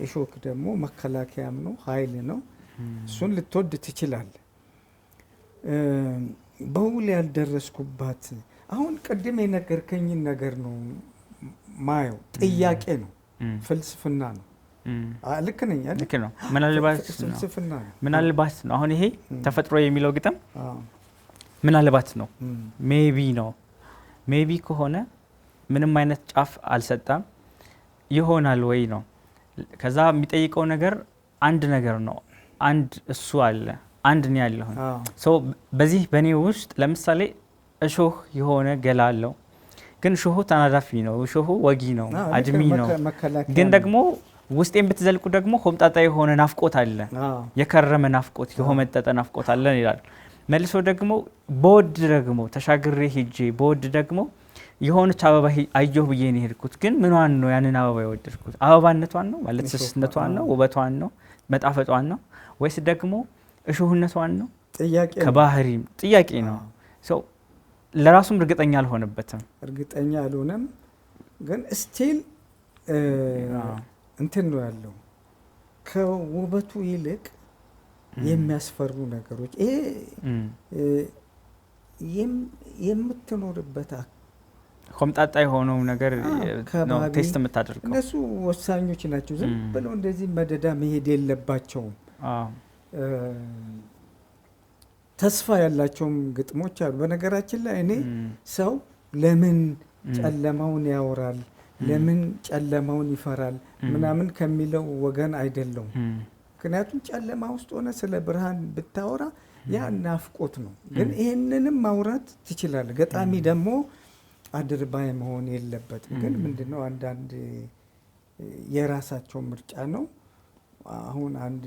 እሾህ ደግሞ መከላከያም ነው፣ ኃይል ነው። እሱን ልትወድ ትችላለህ። በውል ያልደረስኩባት አሁን ቅድም የነገርከኝን ነገር ነው ማየው። ጥያቄ ነው፣ ፍልስፍና ነው። ልክ ነኝ አይደል? ልክ ነው። ምናልባት ነው። አሁን ይሄ ተፈጥሮ የሚለው ግጥም ምናልባት ነው፣ ሜቢ ነው። ሜቢ ከሆነ ምንም አይነት ጫፍ አልሰጣም። ይሆናል ወይ ነው። ከዛ የሚጠይቀው ነገር አንድ ነገር ነው። አንድ እሱ አለ፣ አንድ ነው ያለው። ሶ በዚህ በኔ ውስጥ ለምሳሌ እሾህ የሆነ ገላ አለው፣ ግን እሾሁ ተናዳፊ ነው፣ እሾሁ ወጊ ነው፣ አድሚ ነው። ግን ደግሞ ውስጤን ብትዘልቁ ደግሞ ሆምጣጣ የሆነ ናፍቆት አለ፣ የከረመ ናፍቆት፣ የሆመጠጠ ናፍቆት አለ ይላል። መልሶ ደግሞ በወድ ደግሞ ተሻግሬ ሄጄ በወድ ደግሞ የሆነች አበባ አየሁ ብዬ ነው የሄድኩት። ግን ምኗን ነው ያንን አበባ የወደድኩት? አበባነቷን ነው ማለት ስስነቷን ነው ውበቷን ነው መጣፈጧን ነው ወይስ ደግሞ እሾህነቷን ነው? ከባህሪም ጥያቄ ነው። ሰው ለራሱም እርግጠኛ አልሆነበትም። እርግጠኛ አልሆነም። ግን ስቲል እንትን ነው ያለው ከውበቱ ይልቅ የሚያስፈሩ ነገሮች። ይሄ የምትኖርበት ሆምጣጣ የሆነው ነገር ነው ቴስት የምታደርገው። እነሱ ወሳኞች ናቸው። ዝም ብሎ እንደዚህ መደዳ መሄድ የለባቸውም። ተስፋ ያላቸውም ግጥሞች አሉ። በነገራችን ላይ እኔ ሰው ለምን ጨለማውን ያወራል፣ ለምን ጨለማውን ይፈራል ምናምን ከሚለው ወገን አይደለም። ምክንያቱም ጨለማ ውስጥ ሆነ ስለ ብርሃን ብታወራ ያ ናፍቆት ነው። ግን ይሄንንም ማውራት ትችላለህ። ገጣሚ ደግሞ አድርባይ መሆን የለበትም። ግን ምንድነው አንዳንድ የራሳቸው ምርጫ ነው። አሁን አንድ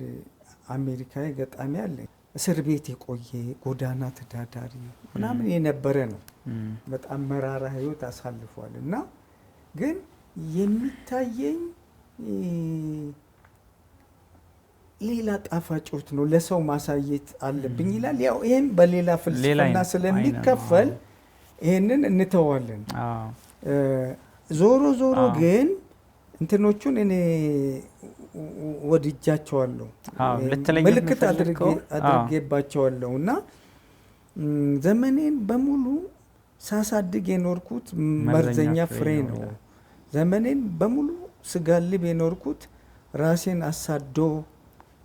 አሜሪካዊ ገጣሚ አለ። እስር ቤት የቆየ ጎዳና ተዳዳሪ ምናምን የነበረ ነው። በጣም መራራ ህይወት አሳልፏል። እና ግን የሚታየኝ ሌላ ጣፋጮት ነው፣ ለሰው ማሳየት አለብኝ ይላል። ያው ይሄን በሌላ ፍልስፍና ስለሚከፈል ይሄንን እንተዋለን። ዞሮ ዞሮ ግን እንትኖቹን እኔ ወድጃቸዋለሁ፣ ምልክት አድርጌባቸዋለሁ። እና ዘመኔን በሙሉ ሳሳድግ የኖርኩት መርዘኛ ፍሬ ነው። ዘመኔን በሙሉ ስጋልብ የኖርኩት ራሴን አሳዶ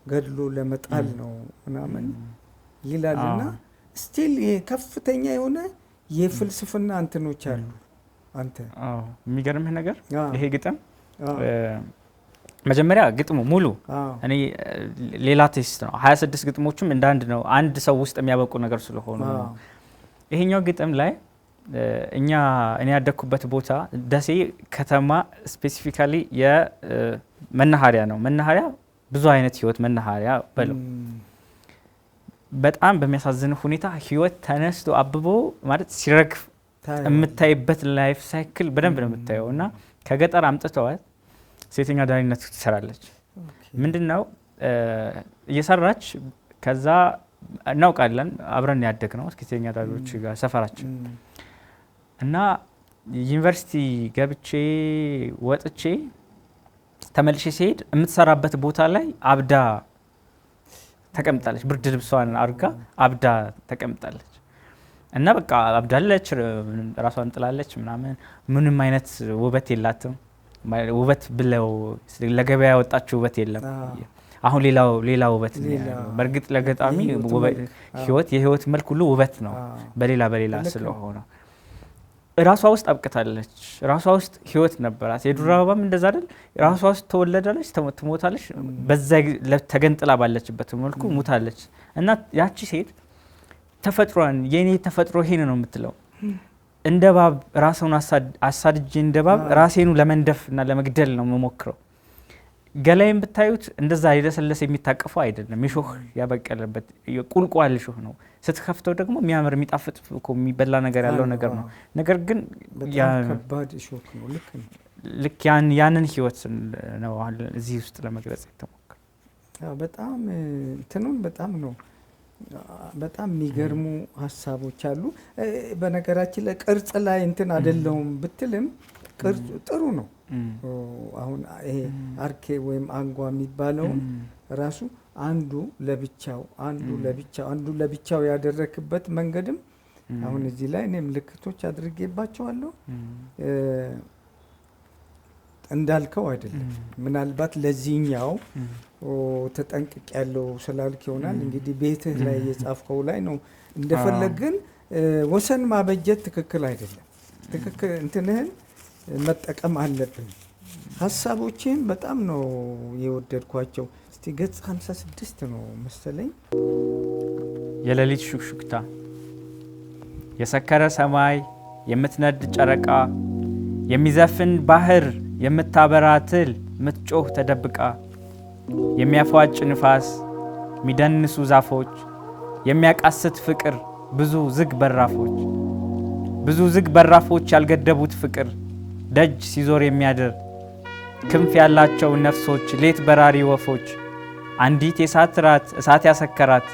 ገድሎ ለመጣል ነው ምናምን ይላልና ስቲል ከፍተኛ የሆነ የፍልስፍና እንትኖች አሉ። አንተ የሚገርምህ ነገር ይሄ ግጥም መጀመሪያ ግጥሙ ሙሉ እኔ ሌላ ቴስት ነው። 26 ግጥሞችም እንደ አንድ ነው፣ አንድ ሰው ውስጥ የሚያበቁ ነገር ስለሆኑ ነው። ይሄኛው ግጥም ላይ እኔ ያደኩበት ቦታ ደሴ ከተማ ስፔሲፊካሊ የመናኸሪያ ነው። መናኸሪያ ብዙ አይነት ህይወት መናኸሪያ በለው። በጣም በሚያሳዝን ሁኔታ ህይወት ተነስቶ አብቦ ማለት ሲረግፍ የምታይበት ላይፍ ሳይክል በደንብ ነው የምታየው። እና ከገጠር አምጥተዋት ሴተኛ አዳሪነት ትሰራለች። ምንድነው እየሰራች ከዛ እናውቃለን አብረን ያደግ ነው ሴተኛ አዳሪዎች ጋር ሰፈራችን እና ዩኒቨርሲቲ ገብቼ ወጥቼ ተመልሼ ሲሄድ የምትሰራበት ቦታ ላይ አብዳ ተቀምጣለች። ብርድ ልብሷን አርጋ አብዳ ተቀምጣለች እና በቃ አብዳለች፣ ራሷን ጥላለች ምናምን። ምንም አይነት ውበት የላትም። ውበት ብለው ለገበያ ያወጣችው ውበት የለም። አሁን ሌላ ውበት ነው ያለው። በእርግጥ ለገጣሚ የህይወት መልክ ሁሉ ውበት ነው በሌላ ስለሆነ ራሷ ውስጥ አብቅታለች። ራሷ ውስጥ ህይወት ነበራት። የዱር አበባም እንደዛ አይደል? ራሷ ውስጥ ተወለዳለች፣ ትሞታለች። በዛ ተገንጥላ ባለችበት መልኩ ሙታለች። እና ያቺ ሴት ተፈጥሮን የኔ ተፈጥሮ ይሄን ነው የምትለው። እንደ ባብ ራስውን አሳድጄ እንደ ባብ ራሴኑ ለመንደፍ እና ለመግደል ነው የምሞክረው። ገላይም ብታዩት እንደዛ የለሰለሰ የሚታቀፈው አይደለም። እሾህ ያበቀለበት ቁልቋል እሾህ ነው። ስትከፍተው ደግሞ የሚያምር የሚጣፍጥ የሚበላ ነገር ያለው ነገር ነው። ነገር ግን በጣም ከባድ እሾህ ነው። ልክ ያንን ህይወት ነው እዚህ ውስጥ ለመግለጽ የተሞከረው። በጣም እንትኑን በጣም የሚገርሙ ሀሳቦች አሉ። በነገራችን ላይ ቅርጽ ላይ እንትን አይደለሁም ብትልም ቅርጹ ጥሩ ነው። አሁን ይሄ አርኬ ወይም አንጓ የሚባለውን ራሱ አንዱ ለብቻው ያደረክበት መንገድም አሁን እዚህ ላይ እኔ ምልክቶች አድርጌባቸዋለሁ። እንዳልከው አይደለም። ምናልባት ለዚህኛው ተጠንቅቅ ያለው ስላልክ ይሆናል እንግዲህ ቤትህ ላይ የጻፍከው ላይ ነው እንደፈለግ። ግን ወሰን ማበጀት ትክክል አይደለም። ትክክል እንትንህን መጠቀም አለብን። ሀሳቦችን በጣም ነው የወደድኳቸው። እስቲ ገጽ 56 ነው መሰለኝ። የሌሊት ሹክሹክታ፣ የሰከረ ሰማይ፣ የምትነድ ጨረቃ፣ የሚዘፍን ባህር፣ የምታበራ ትል፣ የምትጮህ ተደብቃ፣ የሚያፏጭ ንፋስ፣ የሚደንሱ ዛፎች፣ የሚያቃስት ፍቅር፣ ብዙ ዝግ በራፎች ያልገደቡት ፍቅር፣ ደጅ ሲዞር የሚያድር ክንፍ ያላቸው ነፍሶች፣ ሌት በራሪ ወፎች፣ አንዲት የእሳት ራት እሳት ያሰከራት፣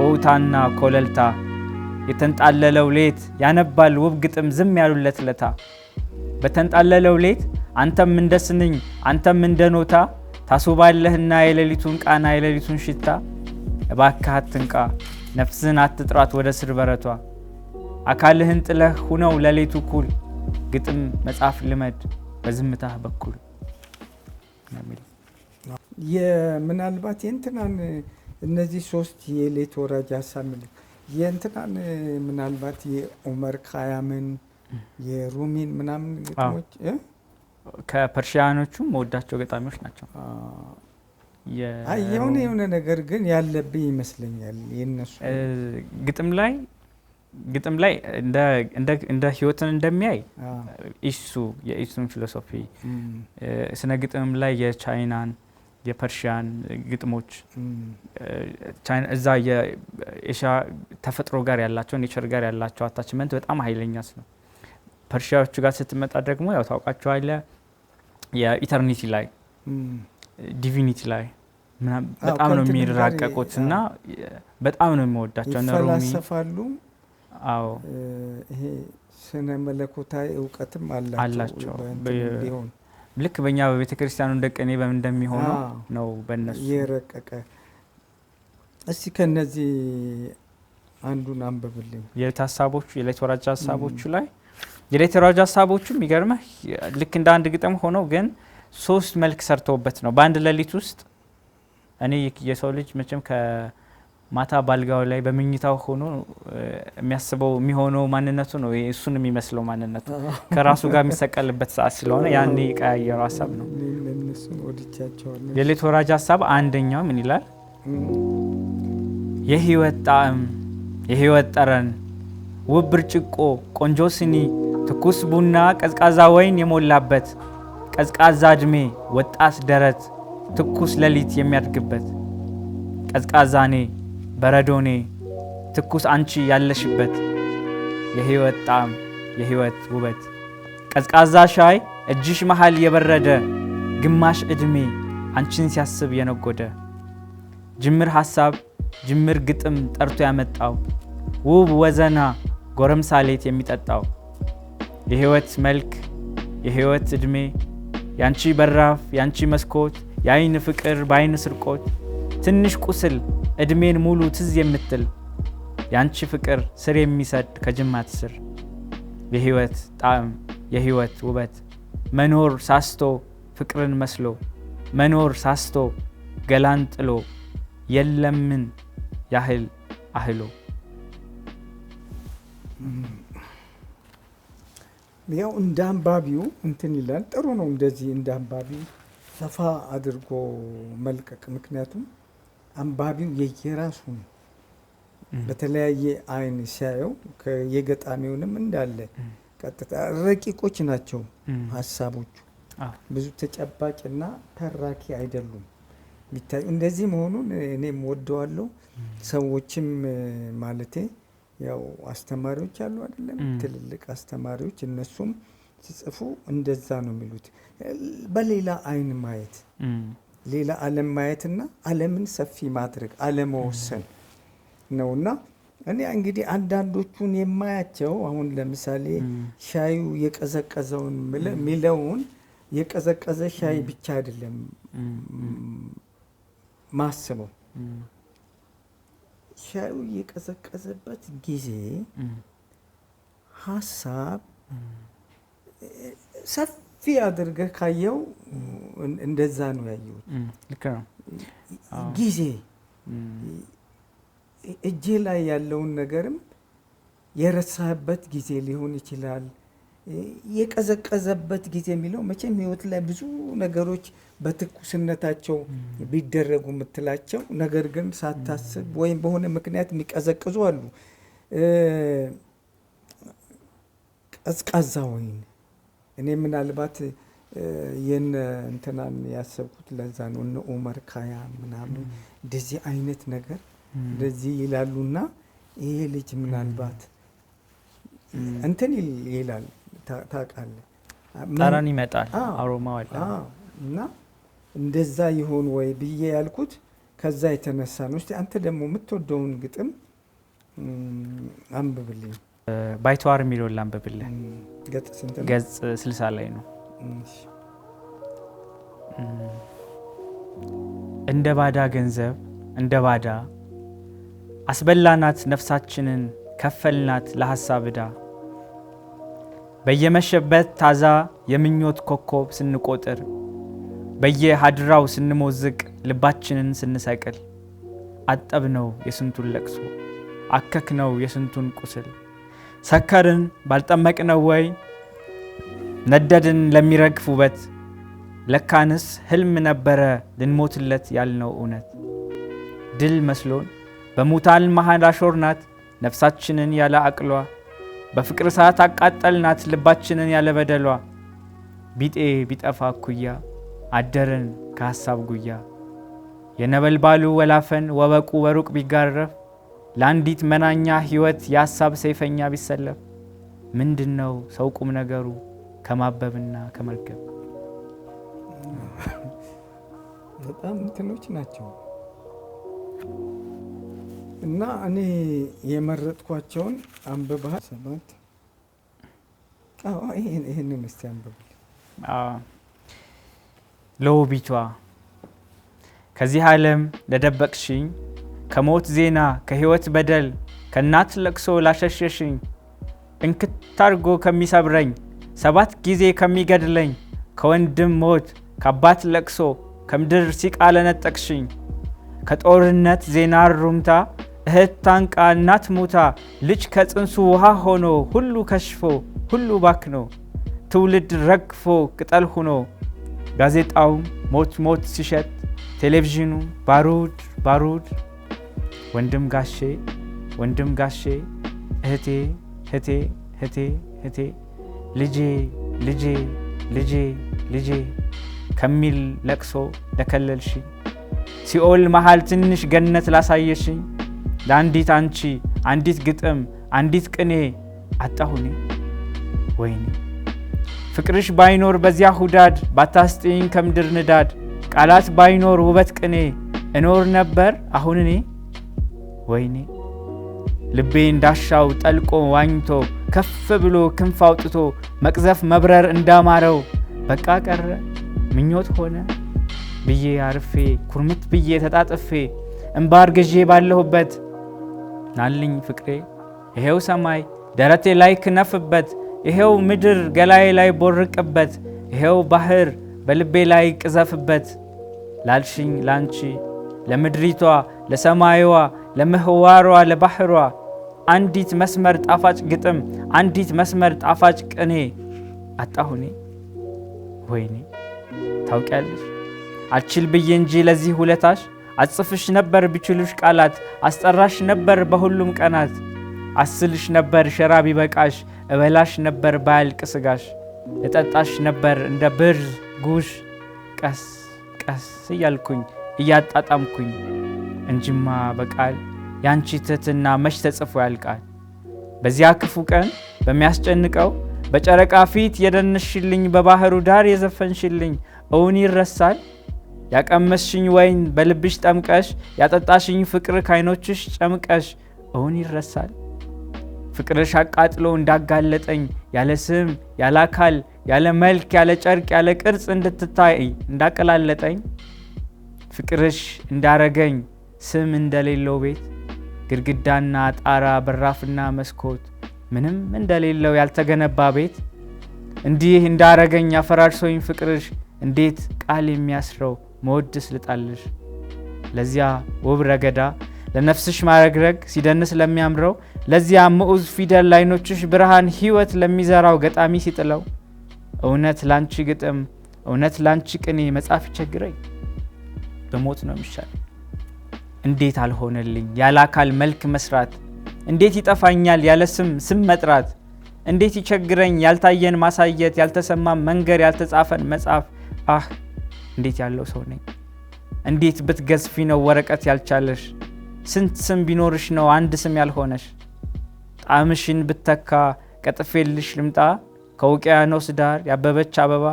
ኦውታና ኮለልታ፣ የተንጣለለው ሌት ያነባል ውብ ግጥም ዝም ያሉለት ለታ፣ በተንጣለለው ሌት አንተም እንደ ስንኝ አንተም እንደ ኖታ፣ ታስውባለህና የሌሊቱን ቃና የሌሊቱን ሽታ፣ እባክህ አትንቃ ነፍስህን አትጥራት ወደ ስር በረቷ፣ አካልህን ጥለህ ሁነው ለሌቱ ኩል፣ ግጥም መጻፍ ልመድ በዝምታህ በኩል። ምናልባት የእንትናን እነዚህ ሶስት የሌት ወራጅ ሀሳብ የእንትናን ምናልባት የኡመር ኻያምን የሩሚን ምናምን ግጥሞች ከፐርሺያኖቹም መወዳቸው ገጣሚዎች ናቸው። የሆነ ነገር ግን ያለብኝ ይመስለኛል የነሱ ግጥም ላይ እንደ ህይወትን እንደሚያይ የኢሱን ፊሎሶፊ ስነ ግጥም ላይ የቻይናን የፐርሺያን ግጥሞች እዛ የኤሽያ ተፈጥሮ ጋር ያላቸው ኔቸር ጋር ያላቸው አታችመንት በጣም ኃይለኛ ነው። ፐርሺያዎቹ ጋር ስትመጣ ደግሞ ያው ታውቃቸዋለህ የኢተርኒቲ ላይ ዲቪኒቲ ላይ በጣም ነው የሚራቀቁት እና በጣም ነው የሚወዳቸው። ይፈላሰፋሉ። አዎ ይሄ ስነ መለኮታዊ እውቀትም አላቸው። ልክ በእኛ በቤተ ክርስቲያኑ እንደቀኔ በምን እንደሚሆነው ነው በእነሱ የረቀቀ። እስቲ ከነዚህ አንዱን አንብብልኝ። የሌት ወራጅ ሀሳቦቹ ላይ የሌት ወራጅ ሀሳቦቹ የሚገርመህ ልክ እንደ አንድ ግጥም ሆነው ግን 3 መልክ ሰርተውበት ነው በአንድ ሌሊት ውስጥ። እኔ የሰው ልጅ መቼም ከማታ ባልጋው ላይ በመኝታው ሆኖ የሚያስበው የሚሆነው ማንነቱ ነው እሱን የሚመስለው ማንነቱ ከራሱ ጋር የሚሰቀልበት ሰዓት ስለሆነ ያኔ ቀያየረው ሀሳብ ነው። የሌት ወራጅ ሀሳብ አንደኛው ምን ይላል? የህይወት ጣዕም፣ የህይወት ጠረን፣ ውብ ብርጭቆ፣ ቆንጆ ስኒ፣ ትኩስ ቡና፣ ቀዝቃዛ ወይን የሞላበት፣ ቀዝቃዛ እድሜ፣ ወጣት ደረት፣ ትኩስ ሌሊት የሚያድግበት፣ ቀዝቃዛ እኔ፣ በረዶ እኔ፣ ትኩስ አንቺ ያለሽበት፣ የህይወት ጣዕም የህይወት ውበት ቀዝቃዛ ሻይ እጅሽ መሃል የበረደ ግማሽ ዕድሜ አንቺን ሲያስብ የነጎደ ጅምር ሐሳብ ጅምር ግጥም ጠርቶ ያመጣው ውብ ወዘና ጎረምሳ ሌት የሚጠጣው የህይወት መልክ የህይወት ዕድሜ ያንቺ በራፍ ያንቺ መስኮት የአይን ፍቅር በአይን ስርቆት ትንሽ ቁስል ዕድሜን ሙሉ ትዝ የምትል ያንቺ ፍቅር ስር የሚሰድ ከጅማት ስር የህይወት ጣዕም የህይወት ውበት መኖር ሳስቶ ፍቅርን መስሎ መኖር ሳስቶ ገላን ጥሎ የለምን ያህል አህሎ ያው እንደ አንባቢው እንትን ይላል። ጥሩ ነው እንደዚህ እንደ አንባቢው ሰፋ አድርጎ መልቀቅ። ምክንያቱም አንባቢው የየራሱን በተለያየ አይን ሲያየው የገጣሚውንም እንዳለ ቀጥታ ረቂቆች ናቸው ሀሳቦቹ። ብዙ ተጨባጭና ተራኪ አይደሉም ቢታዩ። እንደዚህ መሆኑን እኔም ወደዋለሁ። ሰዎችም ማለቴ ያው አስተማሪዎች አሉ አይደለም፣ ትልልቅ አስተማሪዎች እነሱም ሲጽፉ እንደዛ ነው የሚሉት። በሌላ አይን ማየት፣ ሌላ ዓለም ማየትና ዓለምን ሰፊ ማድረግ አለመወሰን ነውና እኔ እንግዲህ አንዳንዶቹን የማያቸው አሁን ለምሳሌ ሻዩ የቀዘቀዘውን ሚለውን የቀዘቀዘ ሻይ ብቻ አይደለም ማስበው። ሻዩ የቀዘቀዘበት ጊዜ ሀሳብ ሰፊ አድርገህ ካየው እንደዛ ነው ያየሁት። ልክ ነው። ጊዜ እጄ ላይ ያለውን ነገርም የረሳህበት ጊዜ ሊሆን ይችላል። የቀዘቀዘበት ጊዜ የሚለው መቼም ህይወት ላይ ብዙ ነገሮች በትኩስነታቸው ቢደረጉ የምትላቸው ነገር ግን ሳታስብ ወይም በሆነ ምክንያት የሚቀዘቅዙ አሉ። ቀዝቃዛ ወይን እኔ ምናልባት የነ እንትናን ያሰብኩት ለዛ ነው። እነ ኡመር ካያ ምናምን እንደዚህ አይነት ነገር እንደዚህ ይላሉና ይሄ ልጅ ምናልባት እንትን ይላል ታውቃለህ፣ ጠረን ይመጣል፣ አሮማው አለ እና እንደዛ ይሆን ወይ ብዬ ያልኩት ከዛ የተነሳ ነው። እስቲ አንተ ደግሞ የምትወደውን ግጥም አንብብልኝ። ባይተዋር የሚለውን ላንብብልህ። ገጽ ስንት ነው? ገጽ 60 ላይ ነው። እንደ ባዳ ገንዘብ እንደ ባዳ አስበላናት ነፍሳችንን ከፈልናት ለሐሳብ ዕዳ በየመሸበት ታዛ የምኞት ኮከብ ስንቆጥር በየሀድራው ስንሞዝቅ ልባችንን ስንሰቅል አጠብነው የስንቱን ለቅሶ አከክነው የስንቱን ቁስል ሰከርን ባልጠመቅነው ወይ ነደድን ለሚረግፍ ውበት ለካንስ ህልም ነበረ ልንሞትለት ያልነው እውነት ድል መስሎን በሙታን መሃል አሾርናት ነፍሳችንን ያለ አቅሏ በፍቅር ሰዓት አቃጠልናት ልባችንን ያለ በደሏ ቢጤ ቢጠፋ እኩያ አደረን ከሐሳብ ጉያ የነበልባሉ ወላፈን ወበቁ በሩቅ ቢጋረፍ ለአንዲት መናኛ ህይወት የሐሳብ ሰይፈኛ ቢሰለፍ ምንድነው ሰው ቁም ነገሩ ከማበብና ከመርገብ? በጣም እንትኖች ናቸው እና እኔ የመረጥኳቸውን አንብበሃል? ሰባት ይህንን እስቲ አንብብል። ለውቢቷ ከዚህ ዓለም ለደበቅሽኝ ከሞት ዜና ከህይወት በደል ከእናት ለቅሶ ላሸሸሽኝ እንክታርጎ ከሚሰብረኝ 7 ጊዜ ከሚገድለኝ ከወንድም ሞት ከአባት ለቅሶ ከምድር ሲቃ ለነጠቅሽኝ ከጦርነት ዜና ሩምታ እህት ታንቃ እናት ሞታ ልጅ ከጽንሱ ውሃ ሆኖ ሁሉ ከሽፎ ሁሉ ባክኖ ትውልድ ረግፎ ቅጠል ሆኖ ጋዜጣውም ሞት ሞት ሲሸት ቴሌቪዥኑ ባሩድ ባሩድ ወንድም ጋሼ እህቴ እህቴ እህቴ እህቴ ልጄ ልጄ ልጄ ልጄ ከሚል ለቅሶ ለከለልሽኝ ሲኦል መሃል ትንሽ ገነት ላሳየሽኝ ለአንዲት አንቺ አንዲት ግጥም አንዲት ቅኔ አጣሁኔ ወይኔ ፍቅርሽ ባይኖር በዚያ ሁዳድ ባታስጥኝ ከምድር ንዳድ ቃላት ባይኖር ውበት ቅኔ እኖር ነበር አሁን እኔ ወይኔ ልቤ እንዳሻው ጠልቆ ዋኝቶ ከፍ ብሎ ክንፍ አውጥቶ መቅዘፍ መብረር እንዳማረው በቃ ቀረ ምኞት ሆነ ብዬ አርፌ ኩርምት ብዬ ተጣጥፌ እንባር ገዤ ባለሁበት ናልኝ ፍቅሬ ይሄው ሰማይ ደረቴ ላይ ክነፍበት ይሄው ምድር ገላዬ ላይ ቦርቅበት ይሄው ባህር በልቤ ላይ ቅዘፍበት ላልሽኝ ላንቺ ለምድሪቷ ለሰማይዋ ለምህዋሯ ለባህሯ አንዲት መስመር ጣፋጭ ግጥም አንዲት መስመር ጣፋጭ ቅኔ አጣሁኔ ወይኔ ታውቂያለሽ አልችል ብዬ እንጂ ለዚህ ውለታሽ አጽፍሽ ነበር ብችሉሽ ቃላት አስጠራሽ ነበር በሁሉም ቀናት አስልሽ ነበር ሸራ ቢበቃሽ እበላሽ ነበር ባያልቅ ስጋሽ እጠጣሽ ነበር እንደ ብርዝ ጉሽ ቀስ ቀስ እያልኩኝ እያጣጣምኩኝ እንጂማ በቃል ያንቺ ትህትና መች ተጽፎ ያልቃል በዚያ ክፉ ቀን በሚያስጨንቀው በጨረቃ ፊት የደነሽልኝ በባህሩ ዳር የዘፈንሽልኝ እውን ይረሳል ያቀመስሽኝ ወይን በልብሽ ጠምቀሽ ያጠጣሽኝ ፍቅር ካይኖችሽ ጨምቀሽ እውን ይረሳል ፍቅርሽ አቃጥሎ እንዳጋለጠኝ ያለ ስም ያለ አካል ያለ መልክ ያለ ጨርቅ ያለ ቅርጽ እንድትታይ እንዳቀላለጠኝ ፍቅርሽ እንዳረገኝ ስም እንደሌለው ቤት ግድግዳና ጣራ በራፍና መስኮት ምንም እንደሌለው ያልተገነባ ቤት እንዲህ እንዳረገኝ ያፈራርሶኝ ፍቅርሽ እንዴት ቃል የሚያስረው መወድስ ልጣልሽ ለዚያ ውብ ረገዳ ለነፍስሽ ማረግረግ ሲደንስ ለሚያምረው ለዚያ ምዑዝ ፊደል ላይኖችሽ ብርሃን ሕይወት ለሚዘራው ገጣሚ ሲጥለው እውነት ላንቺ ግጥም እውነት ላንቺ ቅኔ መጻፍ ይቸግረኝ በሞት ነው የሚሻል እንዴት አልሆነልኝ ያለ አካል መልክ መስራት እንዴት ይጠፋኛል ያለ ስም መጥራት እንዴት ይቸግረኝ ያልታየን ማሳየት ያልተሰማ መንገር ያልተጻፈን መጻፍ አህ እንዴት ያለው ሰው ነኝ እንዴት ብትገዝፊ ነው ወረቀት ያልቻለሽ ስንት ስም ቢኖርሽ ነው አንድ ስም ያልሆነሽ ጣምሽን ብተካ ቀጥፌልሽ ልምጣ ከውቅያኖስ ዳር ያበበች አበባ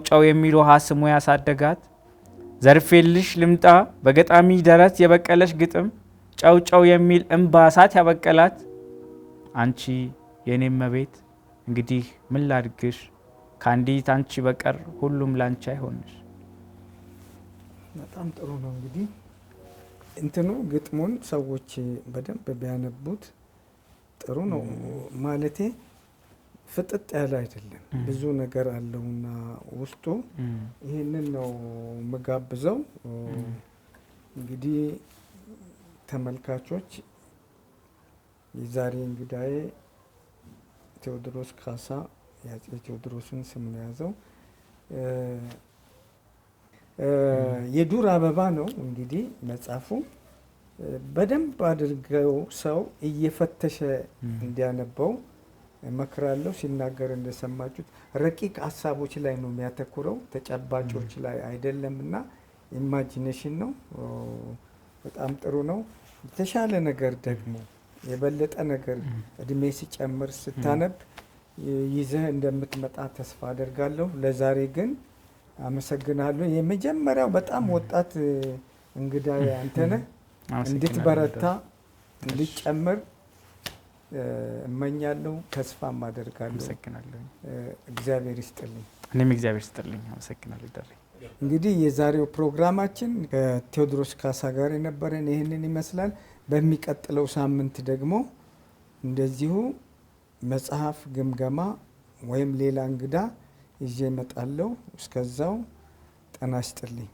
ጨው የሚል ውሃ ስሙ ያሳደጋት ዘርፌልሽ ልምጣ በገጣሚ ደረት የበቀለሽ ግጥም ጨው የሚል እንባ ሳት ያበቀላት አንቺ የኔም መቤት እንግዲህ ምን ላድርግሽ ካንዲት አንቺ በቀር ሁሉም ላንቺ አይሆንሽ በጣም ጥሩ ነው እንግዲህ እንትኑ ግጥሙን ሰዎች በደንብ ቢያነቡት ጥሩ ነው ማለቴ ፍጥጥ ያለ አይደለም ብዙ ነገር አለውና ውስጡ ይሄንን ነው መጋብዘው እንግዲህ ተመልካቾች የዛሬ እንግዳዬ ቴዎድሮስ ካሳ ያጼ ቴዎድሮስን ስም ነው ያዘው የዱር አበባ ነው እንግዲህ መጽሐፉ በደንብ አድርገው ሰው እየፈተሸ እንዲያነበው መክራለሁ ሲናገር እንደሰማችሁት ረቂቅ ሀሳቦች ላይ ነው የሚያተኩረው ተጨባጮች ላይ አይደለምና ኢማጂኔሽን ነው በጣም ጥሩ ነው የተሻለ ነገር ደግሞ የበለጠ ነገር እድሜ ሲጨምር ስታነብ ይዘህ እንደምትመጣ ተስፋ አደርጋለሁ ለዛሬ ግን አመሰግናለሁ የመጀመሪያው በጣም ወጣት እንግዳ አንተ ነህ እንድትበረታ እንድትጨምር እመኛለሁ ተስፋም አደርጋለሁ አመሰግናለሁ እግዚአብሔር ይስጥልኝ እኔም እግዚአብሔር ይስጥልኝ አመሰግናለሁ ደሬ እንግዲህ የዛሬው ፕሮግራማችን ከቴዎድሮስ ካሳ ጋር የነበረን ይህንን ይመስላል በሚቀጥለው ሳምንት ደግሞ እንደዚሁ መጽሐፍ ግምገማ ወይም ሌላ እንግዳ ይዤ እመጣለሁ እስከዛው ጤና ይስጥልኝ